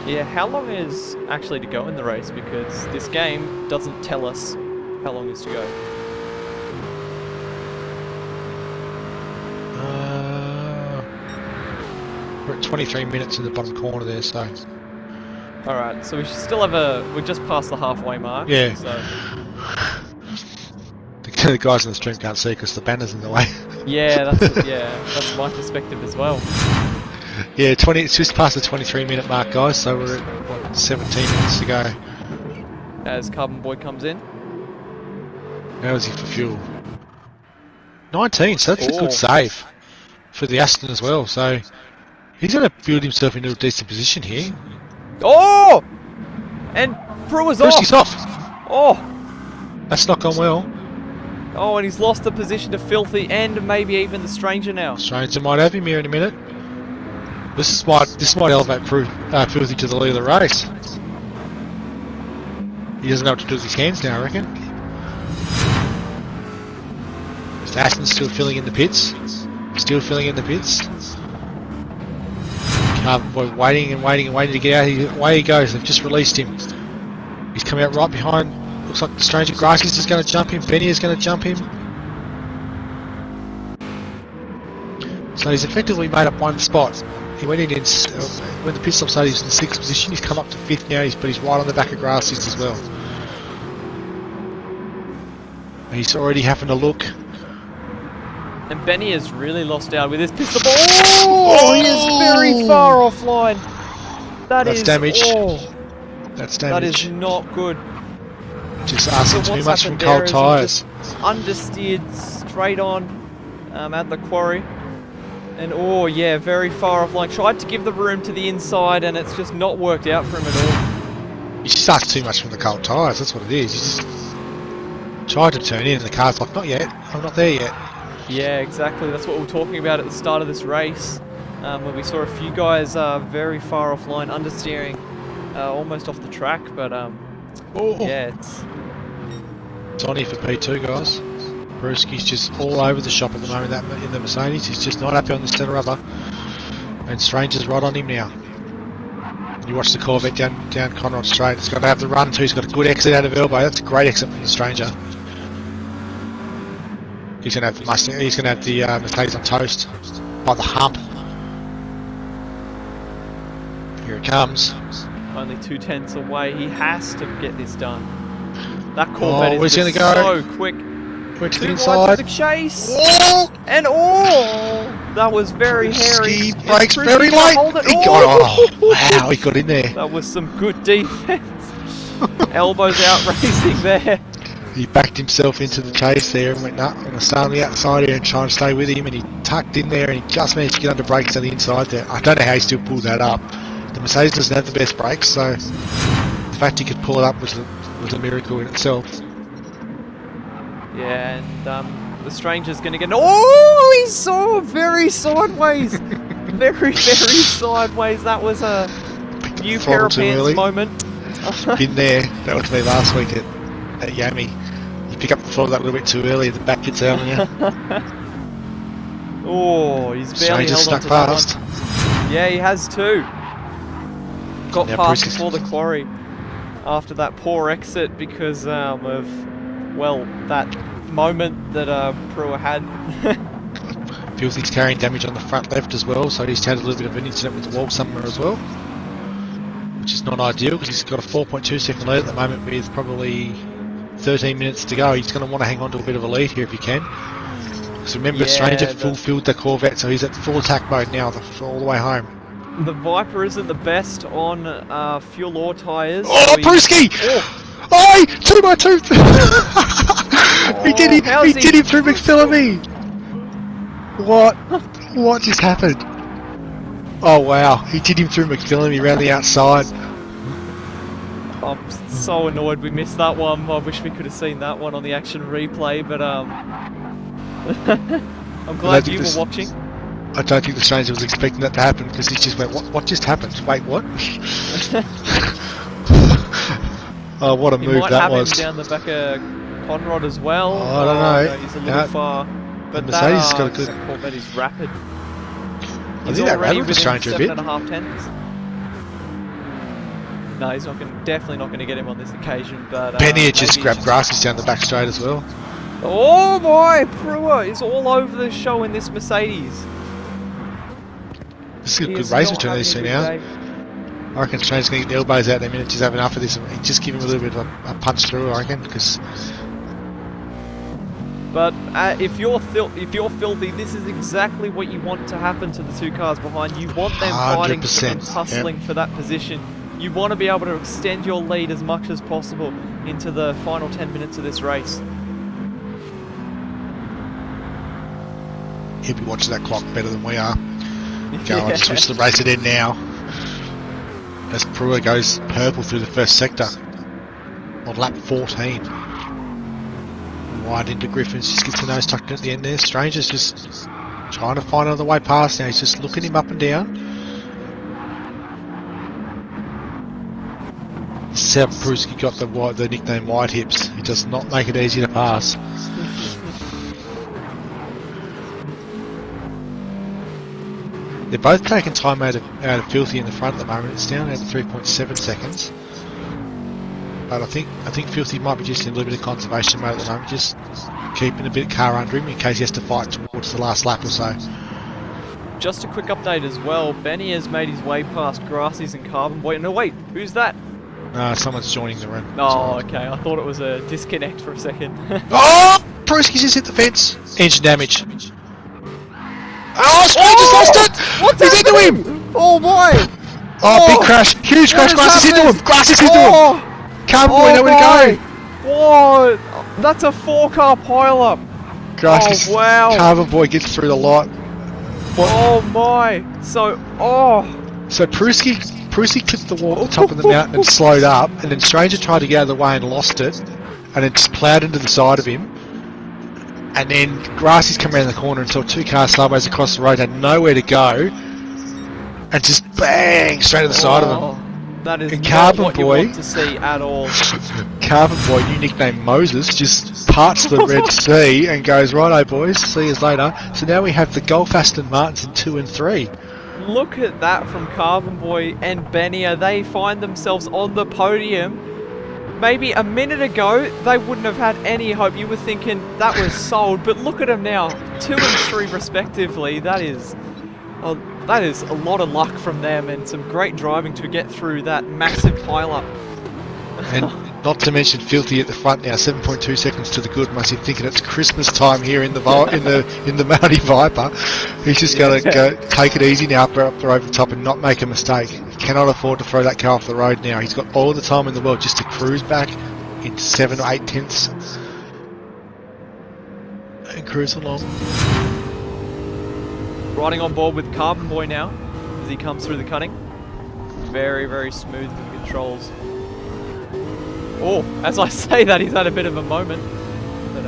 Yeah, how long is actually to go in the race? Because this game doesn't tell us how long is to go. We're at 23 minutes in the bottom corner there, so... Alright, so we should still have we're just past the halfway mark. Yeah. So. The guys in the stream can't see because the banner's in the way. Yeah, that's my perspective as well. Yeah, it's just past the 23 minute mark, guys, so we're at, what, 17 minutes to go. As Carbon Boy comes in. How is he for fuel? 19, so that's a good save for the Aston as well, so he's going to build himself into a decent position here. Oh! And Brewer's off! He's off! Oh! That's not gone well. Oh, and he's lost the position to Filthy and maybe even the Stranger now. Stranger might have him here in a minute. This might elevate Filthy to the lead of the race. He doesn't know what to do with his hands now, I reckon. Aston's still filling in the pits. Still filling in the pits. Carbon Boy waiting to get out. Away he goes. They've just released him. He's coming out right behind. Looks like the Stranger Grass is just going to jump him. Benny is going to jump him. So he's effectively made up one spot. He went in when the pit stop started, he was in 6th position. He's come up to 5th now, but he's right on the back of Grasses as well. He's already having a look. And Benny has really lost out with his pistol ball. Oh, he is very far offline. That's damage. That's damage. That is not good. Just asking too much from cold tyres. Understeered straight on at the quarry. And yeah, very far offline. Tried to give the room to the inside and it's just not worked out for him at all. He just asked too much from the cold tyres, that's what it is. He just tried to turn in and the car's like, not yet, I'm not there yet. Yeah, exactly. That's what we were talking about at the start of this race. Where we saw a few guys very far offline, understeering almost off the track. But yeah, it's on here for P2, guys. Brewski's just all over the shop at the moment in the Mercedes. He's just not happy on the steady rubber. And Stranger's right on him now. You watch the Corvette down Conrod Straight. It's got to have the run too. He's got a good exit out of elbow. That's a great exit from the Stranger. He's going to have the Mustang. He's going to have the Mercedes on toast by the hump. Here it comes. only 2/10 away. He has to get this done. That Corvette is where's he just gonna go? so quick. Quick to the Too inside. wide for the chase. Oh! And that was very hairy. He Is breaks Prusky very gonna late. hold it? He got, wow, he got in there. That was some good defense. Elbows out racing there. He backed himself into the chase there and went, nah, I'm going to stay on the outside here and try and stay with him. And he tucked in there and he just managed to get under brakes on the inside there. I don't know how he still pulled that up. The Mercedes doesn't have the best brakes, so the fact he could pull it up was a miracle in itself. Yeah, and the stranger's going to get... Oh, he saw very sideways. very, very sideways. That was a new pair of pants moment. Been there. That was me last week at Yami. You pick up the throttle that little bit too early, the back gets out on you. Oh, he's barely held stuck on to past. that one. Yeah, he has too. Got Now past Prusky's- before the quarry after that poor exit because of, well, that moment that Brewer had. Filthy's carrying damage on the front left as well, so he's had a little bit of an incident with the wall somewhere as well, which is not ideal because he's got a 4.2 second lead at the moment with probably 13 minutes to go. He's going to want to hang on to a bit of a lead here if he can. Because remember, Yeah, Stranger fulfilled the Corvette, so he's at full attack mode now all the way home. The Viper isn't the best on fuel or tyres. Oh, so Prusky! Oh, Oi! 2x2! He did him through McPhillamy! What just happened? Oh wow, he did him through McPhillamy around the outside. I'm so annoyed we missed that one. I wish we could have seen that one on the action replay, but I'm glad you were watching. I don't think the stranger was expecting that to happen because he just went, what just happened? Wait, what? Oh, what a He move might that have was. him down the back of Conrod as well. Oh, I don't know. No, he's a little far. But the Mercedes has that, got a good... that Corvette is rapid. I He's think that already rattled the within stranger a bit. 7.5 tenths. No, he's not definitely not going to get him on this occasion. But Penny had just maybe grabbed grasses down the back straight as well. Oh boy, Brewer is all over the show in this Mercedes. This is a He good is race not between these two having a now. good day. I reckon Stranger's going to get the elbows out in a minute, just have enough of this and just give him a little bit of a punch through, I reckon, because... But if you're filthy, this is exactly what you want to happen to the two cars behind. You want them fighting for and 100%, hustling for that position. You want to be able to extend your lead as much as possible into the final 10 minutes of this race. He'll be watching that clock better than we are. Go on, switch the race at end now. As Brewer goes purple through the first sector on lap 14. Wide into Griffins, just gets the nose tucked in at the end there. Stranger's just trying to find another way past now. He's just looking him up and down. Seb Prusky got the nickname White Hips. He does not make it easy to pass. They're both taking time out of Filthy in the front at the moment. It's down at 3.7 seconds. But I think Filthy might be just in a little bit of conservation mode at the moment, just keeping a bit of car under him in case he has to fight towards the last lap or so. Just a quick update as well. Benny has made his way past Grassies and Carbon Boy. No, wait, who's that? Someone's joining the room. Oh, okay. I thought it was a disconnect for a second. Oh! Prusky's just hit the fence. Engine damage. Oh, Stranger's lost it! What's He's happening? into him! Oh boy! Oh, big crash! Huge crash! Grass is into him! Grass is into him! Carbon Boy, nowhere to go! Whoa! That's a 4-car pileup! Grass wow! Carbon Boy gets through the lot. Oh my! So, So Prusky clipped the wall at the top of the mountain and slowed up, and then Stranger tried to get out of the way and lost it, and then just ploughed into the side of him. And then Grassy's come around the corner and saw two cars sideways across the road, had nowhere to go, and just bang straight to the side of him. That is And not Carbon what Boy- you want to see at all. Carbon Boy, new nickname Moses, just parts the Red Sea and goes, righto boys, see you later. So now we have the Golf Aston Martins in 2 and 3. Look at that from Carbon Boy and Benia. They find themselves on the podium. Maybe a minute ago, they wouldn't have had any hope. You were thinking that was sold, but look at them now. 2 and 3 respectively. That is... That is a lot of luck from them and some great driving to get through that massive pile-up. And not to mention Filthy at the front now, 7.2 seconds to the good. Must be thinking it's Christmas time here in the Mountie Viper. He's just going to go take it easy now up there over the top and not make a mistake. He cannot afford to throw that car off the road now. He's got all the time in the world just to cruise back in 7 or 8 tenths and cruise along. Riding on board with Carbon Boy now as he comes through the cutting. Very, very smooth with the controls. Oh, as I say that, he's had a bit of a moment. But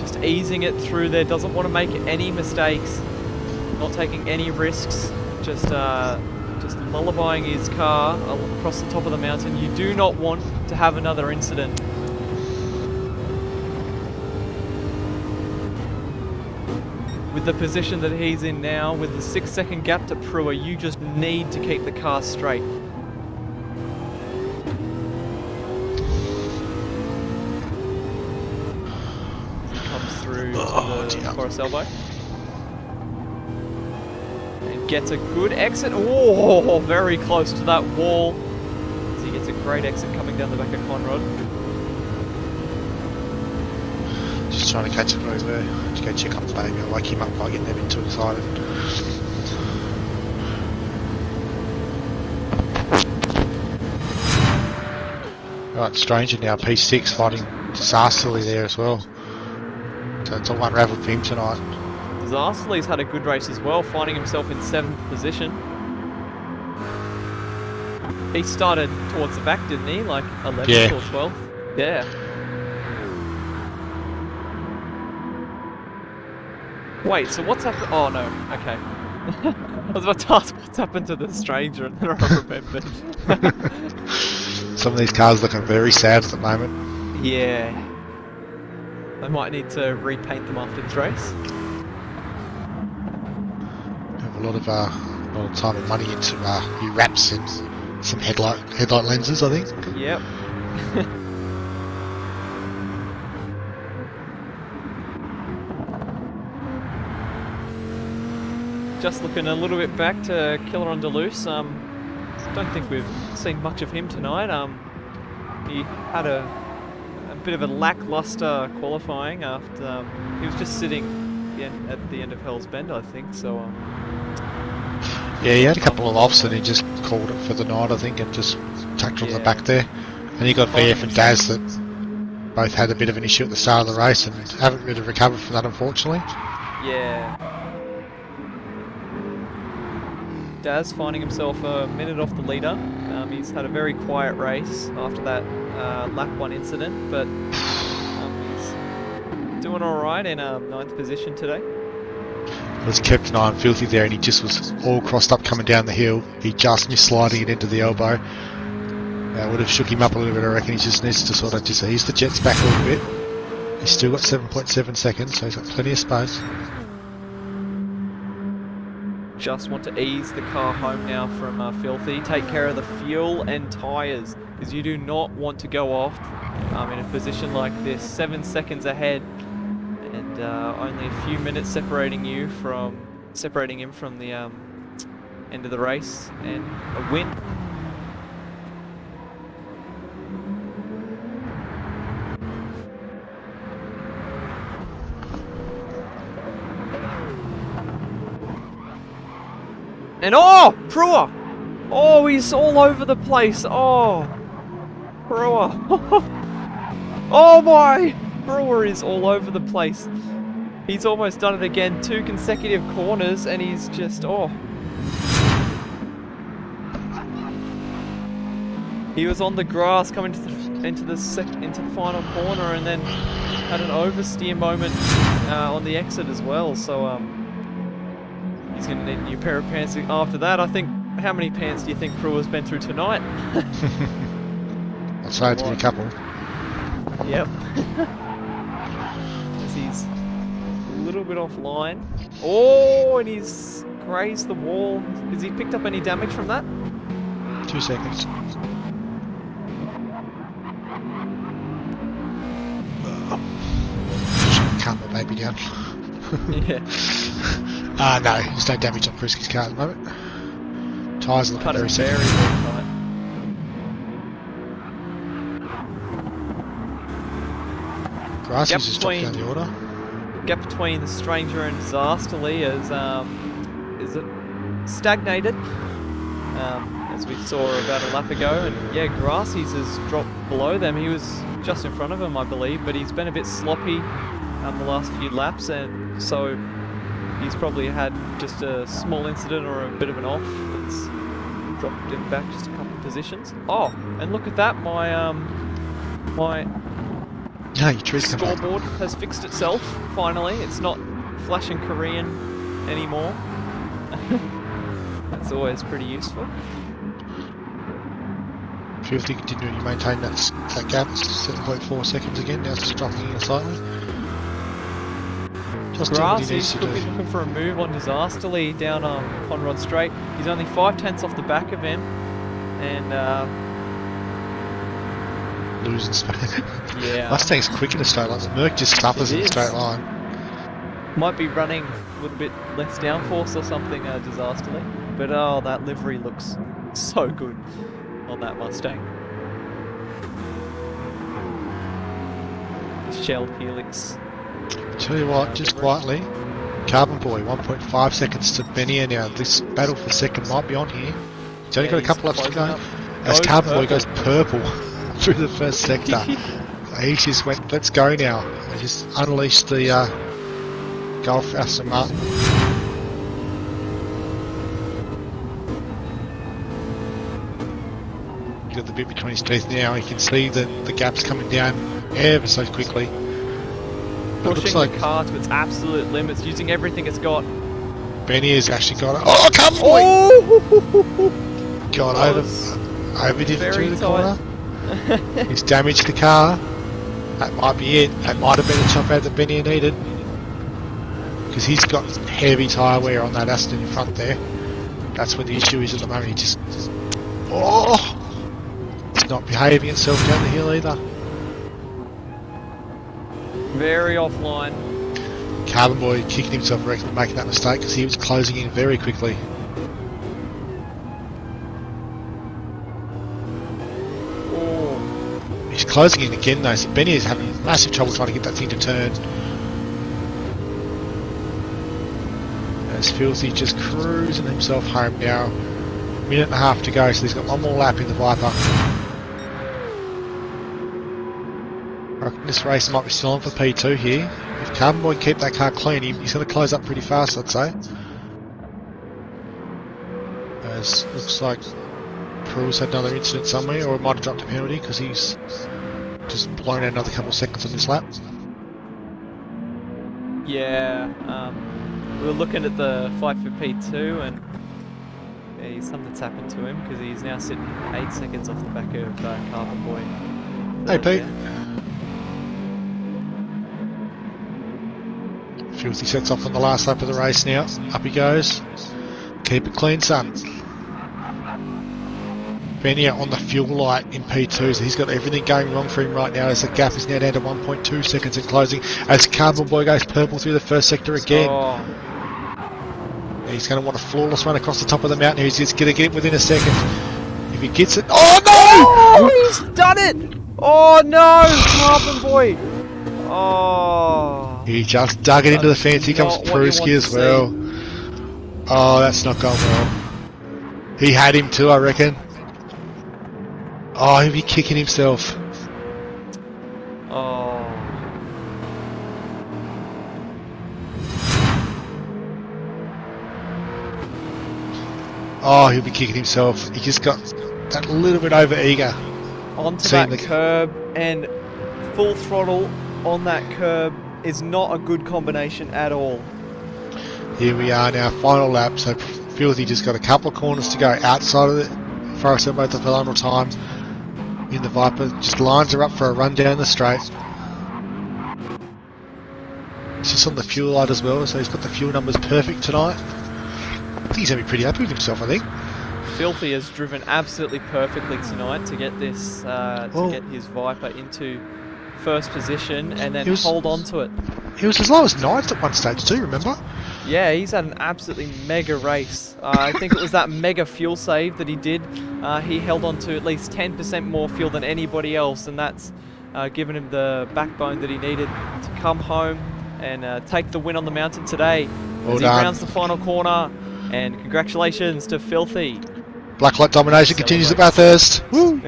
just easing it through there, doesn't want to make any mistakes, not taking any risks, just lullabying his car across the top of the mountain. You do not want to have another incident. With the position that he's in now, with the 6-second gap to Brewer, you just need to keep the car straight. Through to the Forest Elbow and gets a good exit. Oh, very close to that wall. So he gets a great exit coming down the back of Conrad. Just trying to catch it over. Just go check up the baby. I'll wake him up by getting a bit too excited. Right, Stranger now, P6 fighting disastrously there as well. So it's all unravelled for him tonight. Disasterly's had a good race as well, finding himself in 7th position. He started towards the back, didn't he? Like 11th or 12th? Yeah. Wait, so what's happened? Oh no, okay. I was about to ask what's happened to the Stranger and then I remembered. Some of these cars looking very sad at the moment. Yeah. They might need to repaint them after this race. Have a lot of time and money into new wraps and some headlight lenses, I think. Yep. Just looking a little bit back to Killer on Duluth. Don't think we've seen much of him tonight. He had a bit of a lackluster qualifying after he was just sitting at the end of Hell's Bend, I think. So yeah, he had a couple of offs and he just called it for the night, I think, and just tucked on the back there. And he got BF and Daz that both had a bit of an issue at the start of the race and haven't really recovered from that, unfortunately. Yeah. Daz finding himself a minute off the leader. He's had a very quiet race after that lap 1 incident, but he's doing alright in 9th position today. Was kept an eye on Filthy there and he just was all crossed up coming down the hill. He just missed sliding it into the elbow. Would have shook him up a little bit, I reckon. He just needs to sort of just ease the jets back a little bit. He's still got 7.7 seconds, so he's got plenty of space. Just want to ease the car home now from Filthy. Take care of the fuel and tyres, because you do not want to go off in a position like this. 7 seconds ahead, and only a few minutes separating him from the end of the race and a win. And oh, Brewer! Oh, he's all over the place. Oh, Brewer. Oh my! Brewer is all over the place. He's almost done it again. 2 consecutive corners, and he's just He was on the grass coming into the final corner, and then had an oversteer moment on the exit as well. So he's going to need a new pair of pants after that. I think, how many pants do you think Brewer's been through tonight? I'd say it's been a couple. Yep. As he's a little bit offline. Oh, and he's grazed the wall. Has he picked up any damage from that? 2 seconds. Calm the baby down. Yeah. No, there's no damage on Frisky's car at the moment. Tyres are looking Cut very it safe. very tight. Grassy's just dropped down the order. Gap between the Stranger and Disasterly is it stagnated, as we saw about a lap ago. And yeah, Grassy's has dropped below them. He was just in front of him, I believe, but he's been a bit sloppy the last few laps, and so he's probably had just a small incident or a bit of an off that's dropped him back just a couple of positions. Oh, and look at that, my No, your tree's come back. scoreboard has fixed itself, finally. It's not flashing Korean anymore. That's always pretty useful. Filthy continuing to maintain that gap, 7.4 seconds again, now it's just dropping in slightly. Just doing what he needs Grassy's to do. looking for a move on Disasterly down Conrod Straight. He's only 5/10 off the back of him, and Losing space. yeah, Mustang's quick in a straight line. Merc just suffers in a straight line. might be running with a bit less downforce or something, Disasterly. But oh, that livery looks so good on that Mustang. The shelled helix. Tell you what, just quietly, Carbon Boy, 1.5 seconds to Benia now. This battle for second might be on here. He's only got a couple laps to go. As Carbon Boy goes purple through the first sector. He just went, let's go now. They just unleashed the Golf Aston Martin. He's got the bit between his teeth now. You can see the gaps coming down ever so quickly. Pushing the car to its absolute limits, using everything it's got. Benny has actually got it. Oh, Carbon Boy! Oh! Got over did it through the corner. tight. He's damaged the car. That might be it. That might have been the chop out that Benny needed. Because he's got heavy tyre wear on that Aston in front there. That's where the issue is at the moment. He just... Oh! It's not behaving itself down the hill either. Very offline. Carbon Boy kicking himself for making that mistake because he was closing in very quickly. Oh, He's closing in again though, so Benny is having massive trouble trying to get that thing to turn. As Filthy just cruising himself home now. Minute and a half to go, so he's got one more lap in the Viper. I reckon this race might be still on for P2 here. If Carbon Boy can keep that car clean, he's going to close up pretty fast, I'd say. As looks like Prue's had another incident somewhere, or might have dropped a penalty because he's just blown out another couple of seconds on this lap. yeah. We were looking at the fight for P2, and yeah, something's happened to him because he's now sitting 8 seconds off the back of Carbon Boy. Hey Pete. Yeah. Filthy sets off on the last lap of the race now. Up he goes. Keep it clean, son. Benny on the fuel light in P2, so he's got everything going wrong for him right now as the gap is now down to 1.2 seconds and closing as Carbon Boy goes purple through the first sector again. Oh, He's going to want a flawless run across the top of the mountain. He's just going to get it within a second. If he gets it... Oh no! oh, he's done it! Oh no, Carbon Boy! Oh, He just dug it into the fence. Here comes Not what you Pruski want as to well. Oh, that's not going well. He had him too, I reckon. Oh, he'll be kicking himself. oh. Oh, he'll be kicking himself. He just got that little bit over eager. Onto Seeing that the- curb, and full throttle on that curb is not a good combination at all. Here we are now, final lap. So Filthy just got a couple of corners to go outside of it. Forrest both the phenomenal time in the Viper. Just lines her up for a run down the straight. He's just on the fuel light as well, so he's got the fuel numbers perfect tonight. I think he's going to be pretty happy with himself, I think. Filthy has driven absolutely perfectly tonight to get this, to get his Viper into first position and then He was- hold on to it. He was as low as 9th at one stage too, remember? Yeah, he's had an absolutely mega race. I think it was that mega fuel save that he did. He held on to at least 10% more fuel than anybody else, and that's given him the backbone that he needed to come home and take the win on the mountain today. Well as done. he rounds the final corner. And congratulations to Filthy. Blacklight domination continues at Bathurst. Woo!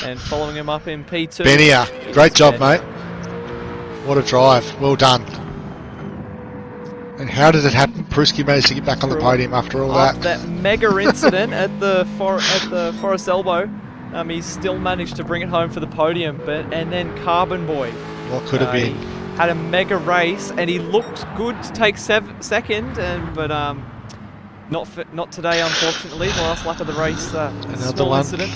And following him up in P2. Benia, great job, mate. What a drive. Well done. And how did it happen? Pruski managed to get back on the podium after all After that. that mega incident at the Forest Elbow, he still managed to bring it home for the podium. And then Carbon Boy. What could have been? Had a mega race, and he looked good to take second, but not today, unfortunately. The last lap of the race, Another one. Incident.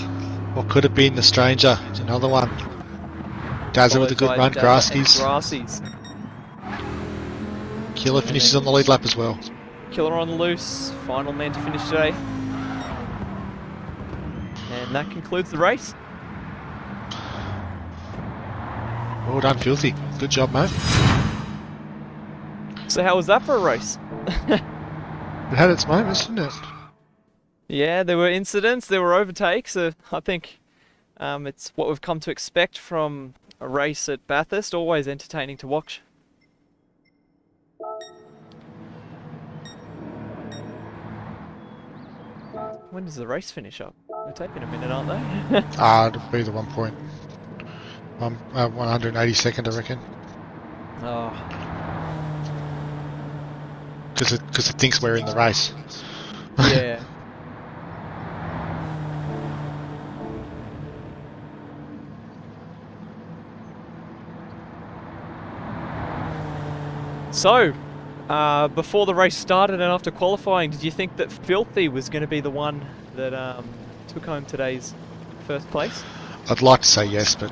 What could have been the stranger? Another one. Dazza with a good run. Graskies. Killer finishes on the lead lap as well. Killer on the loose. Final man to finish today. And that concludes the race. Well done, Filthy. Good job, mate. So how was that for a race? It had its moments, didn't it? Yeah, there were incidents, there were overtakes. I think it's what we've come to expect from a race at Bathurst. Always entertaining to watch. When does the race finish up? They're taking a minute, aren't they? It'll be the 1 point. 182nd, I reckon. Oh. Because it thinks we're in the race. Yeah. So, before the race started and after qualifying, did you think that Filthy was going to be the one that took home today's first place? I'd like to say yes, but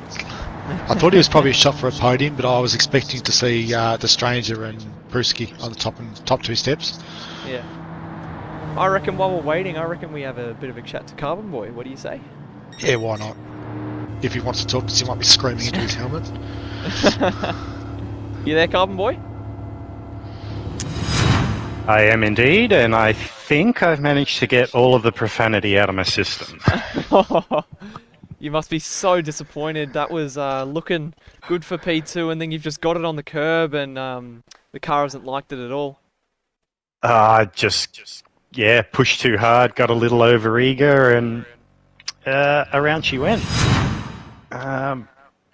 I thought he was probably a shot for a podium, but I was expecting to see the Stranger and Pruski on the top two steps. Yeah. I reckon while we're waiting, I reckon we have a bit of a chat to Carbon Boy. What do you say? Yeah, why not? If he wants to talk, because he might be screaming into his helmet. You there, Carbon Boy? I am indeed, and I think I've managed to get all of the profanity out of my system. You must be so disappointed. That was looking good for P2, and then you've just got it on the curb, and the car hasn't liked it at all. Yeah, pushed too hard, got a little over-eager, and around she went.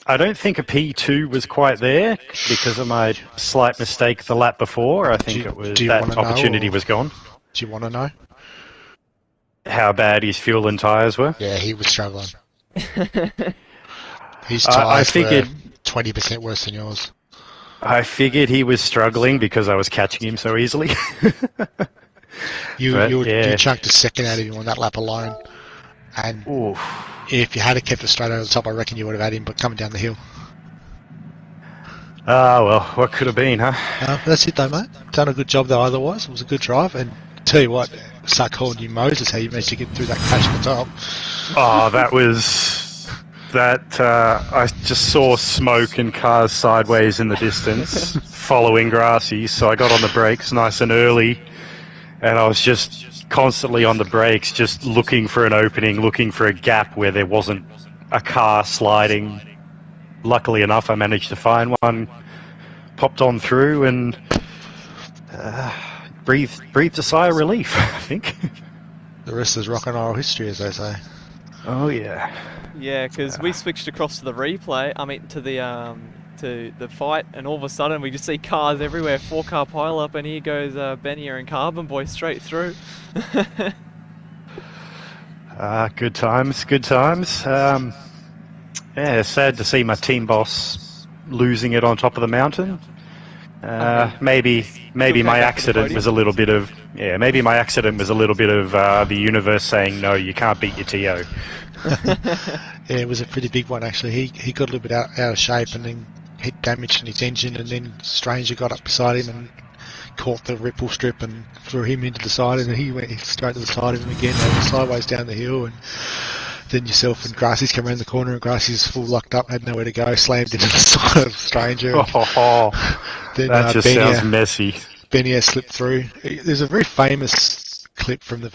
I don't think a P2 was quite there because of my slight mistake the lap before. I think it was that opportunity was gone. Do you want to know? How bad his fuel and tyres were? Yeah, he was struggling. His tyres were 20% worse than yours. I figured he was struggling because I was catching him so easily. You chunked a second out of him on that lap alone. And if you had kept it straight over the top, I reckon you would have had him, but coming down the hill. Well, what could have been, huh? That's it though, mate. Done a good job though otherwise. It was a good drive, and tell you what, start calling you Moses how you managed to get through that crash at the top. I just saw smoke and cars sideways in the distance following Grassy, so I got on the brakes nice and early, and I was just constantly on the brakes, just looking for an opening, looking for a gap where there wasn't a car sliding. Luckily enough, I managed to find one, popped on through, and breathed a sigh of relief, I think. The rest is rock and roll history, as they say. Oh yeah. Yeah, because we switched across to the replay. I mean, to the fight, and all of a sudden we just see cars everywhere, 4-car pile-up, and here goes Benia and Carbon Boy straight through. Good times, good times. Yeah, sad to see my team boss losing it on top of the mountain. Maybe my accident was a little bit of the universe saying no, you can't beat your TO. Yeah, it was a pretty big one actually. He got a little bit out of shape and then hit damage in his engine, and then Stranger got up beside him and caught the ripple strip and threw him into the side, and he went straight to the side of him again. They were sideways down the hill, and then yourself and Grassy's came around the corner, and Grassy's full locked up, had nowhere to go, slammed into the side of Stranger. Then, that just sounds messy. Benier slipped through. There's a very famous clip from the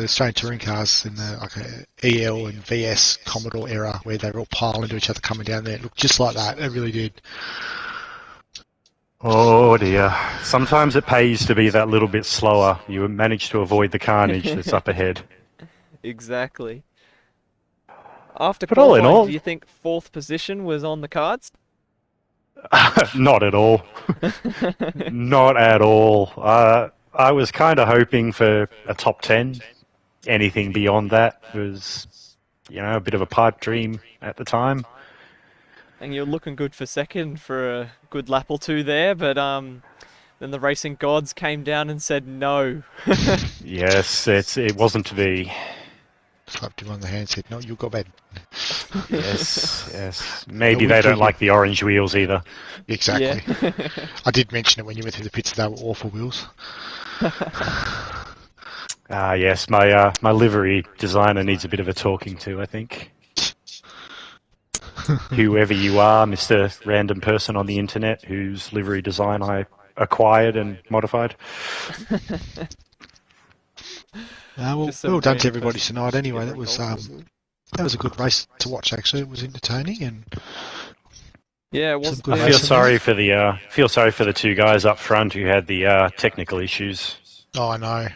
Australian touring cars in the EL and VS Commodore era where they were all piling into each other coming down there. It looked just like that. It really did. Oh dear. Sometimes it pays to be that little bit slower. You manage to avoid the carnage that's up ahead. Exactly. After But all in qualifying, all- do you think 4th position was on the cards? Not at all. Not at all. I was kind of hoping for a top 10. Anything beyond that was, a bit of a pipe dream at the time. And you're looking good for 2nd for a good lap or 2 there, but then the racing gods came down and said no. Yes, it wasn't to be. Slapped him on the hand, said, "No, you go bed." Yes. Maybe No, they we don't figured- like the orange wheels either. Exactly. Yeah. I did mention it when you went through the pits. They were awful wheels. Yes, my livery designer needs a bit of a talking to, I think. Whoever you are, Mr. Random person on the internet whose livery design I acquired and modified. Well Just some done to random everybody person tonight. Anyway, getting that was a good race to watch. Actually, it was entertaining and Yeah, it was. good I racing. feel sorry for the two guys up front who had the technical issues. Oh, I know.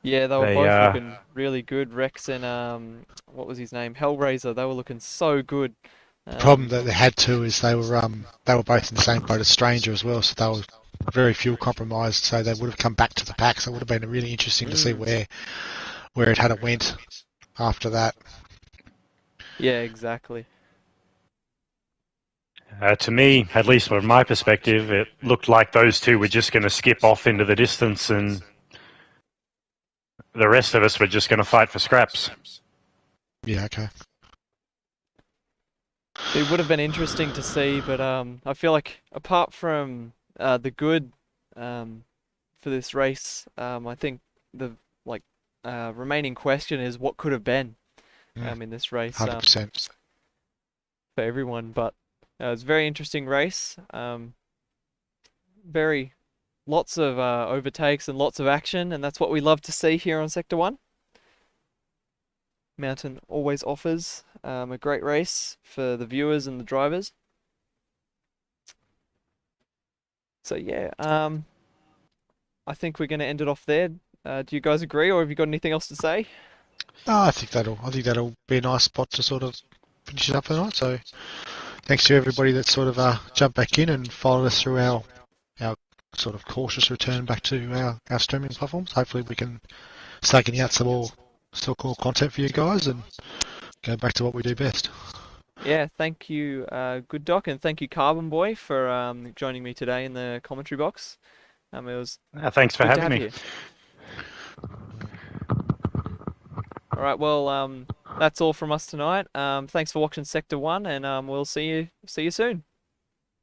Yeah, they were They, both looking really good. Rex and what was his name? Hellraiser. They were looking so good. The problem that they had too is they were both in the same boat as Stranger as well, so they were very fuel compromised. So they would have come back to the pack. So it would have been really interesting to see where it had went after that. Yeah, exactly. To me, at least from my perspective, it looked like those two were just going to skip off into the distance and the rest of us were just going to fight for scraps. Yeah, okay. It would have been interesting to see, but I feel like apart from the good for this race, I think the remaining question is what could have been in this race 100%. for everyone. But it was a very interesting race. Lots of overtakes and lots of action, and that's what we love to see here on Sector 1. Mountain always offers a great race for the viewers and the drivers. So yeah, I think we're going to end it off there. Do you guys agree, or have you got anything else to say? Oh, I think that'll be a nice spot to sort of finish it up tonight. So thanks to everybody that sort of jumped back in and followed us through our sort of cautious return back to our streaming platforms. Hopefully we can start getting out some more still cool content for you guys and go back to what we do best. Yeah, thank you, Good Doc, and thank you, Carbon Boy, for joining me today in the commentary box. It was Thanks for good to having have me. you. All right, well, that's all from us tonight. Thanks for watching Sector 1, and we'll see you soon.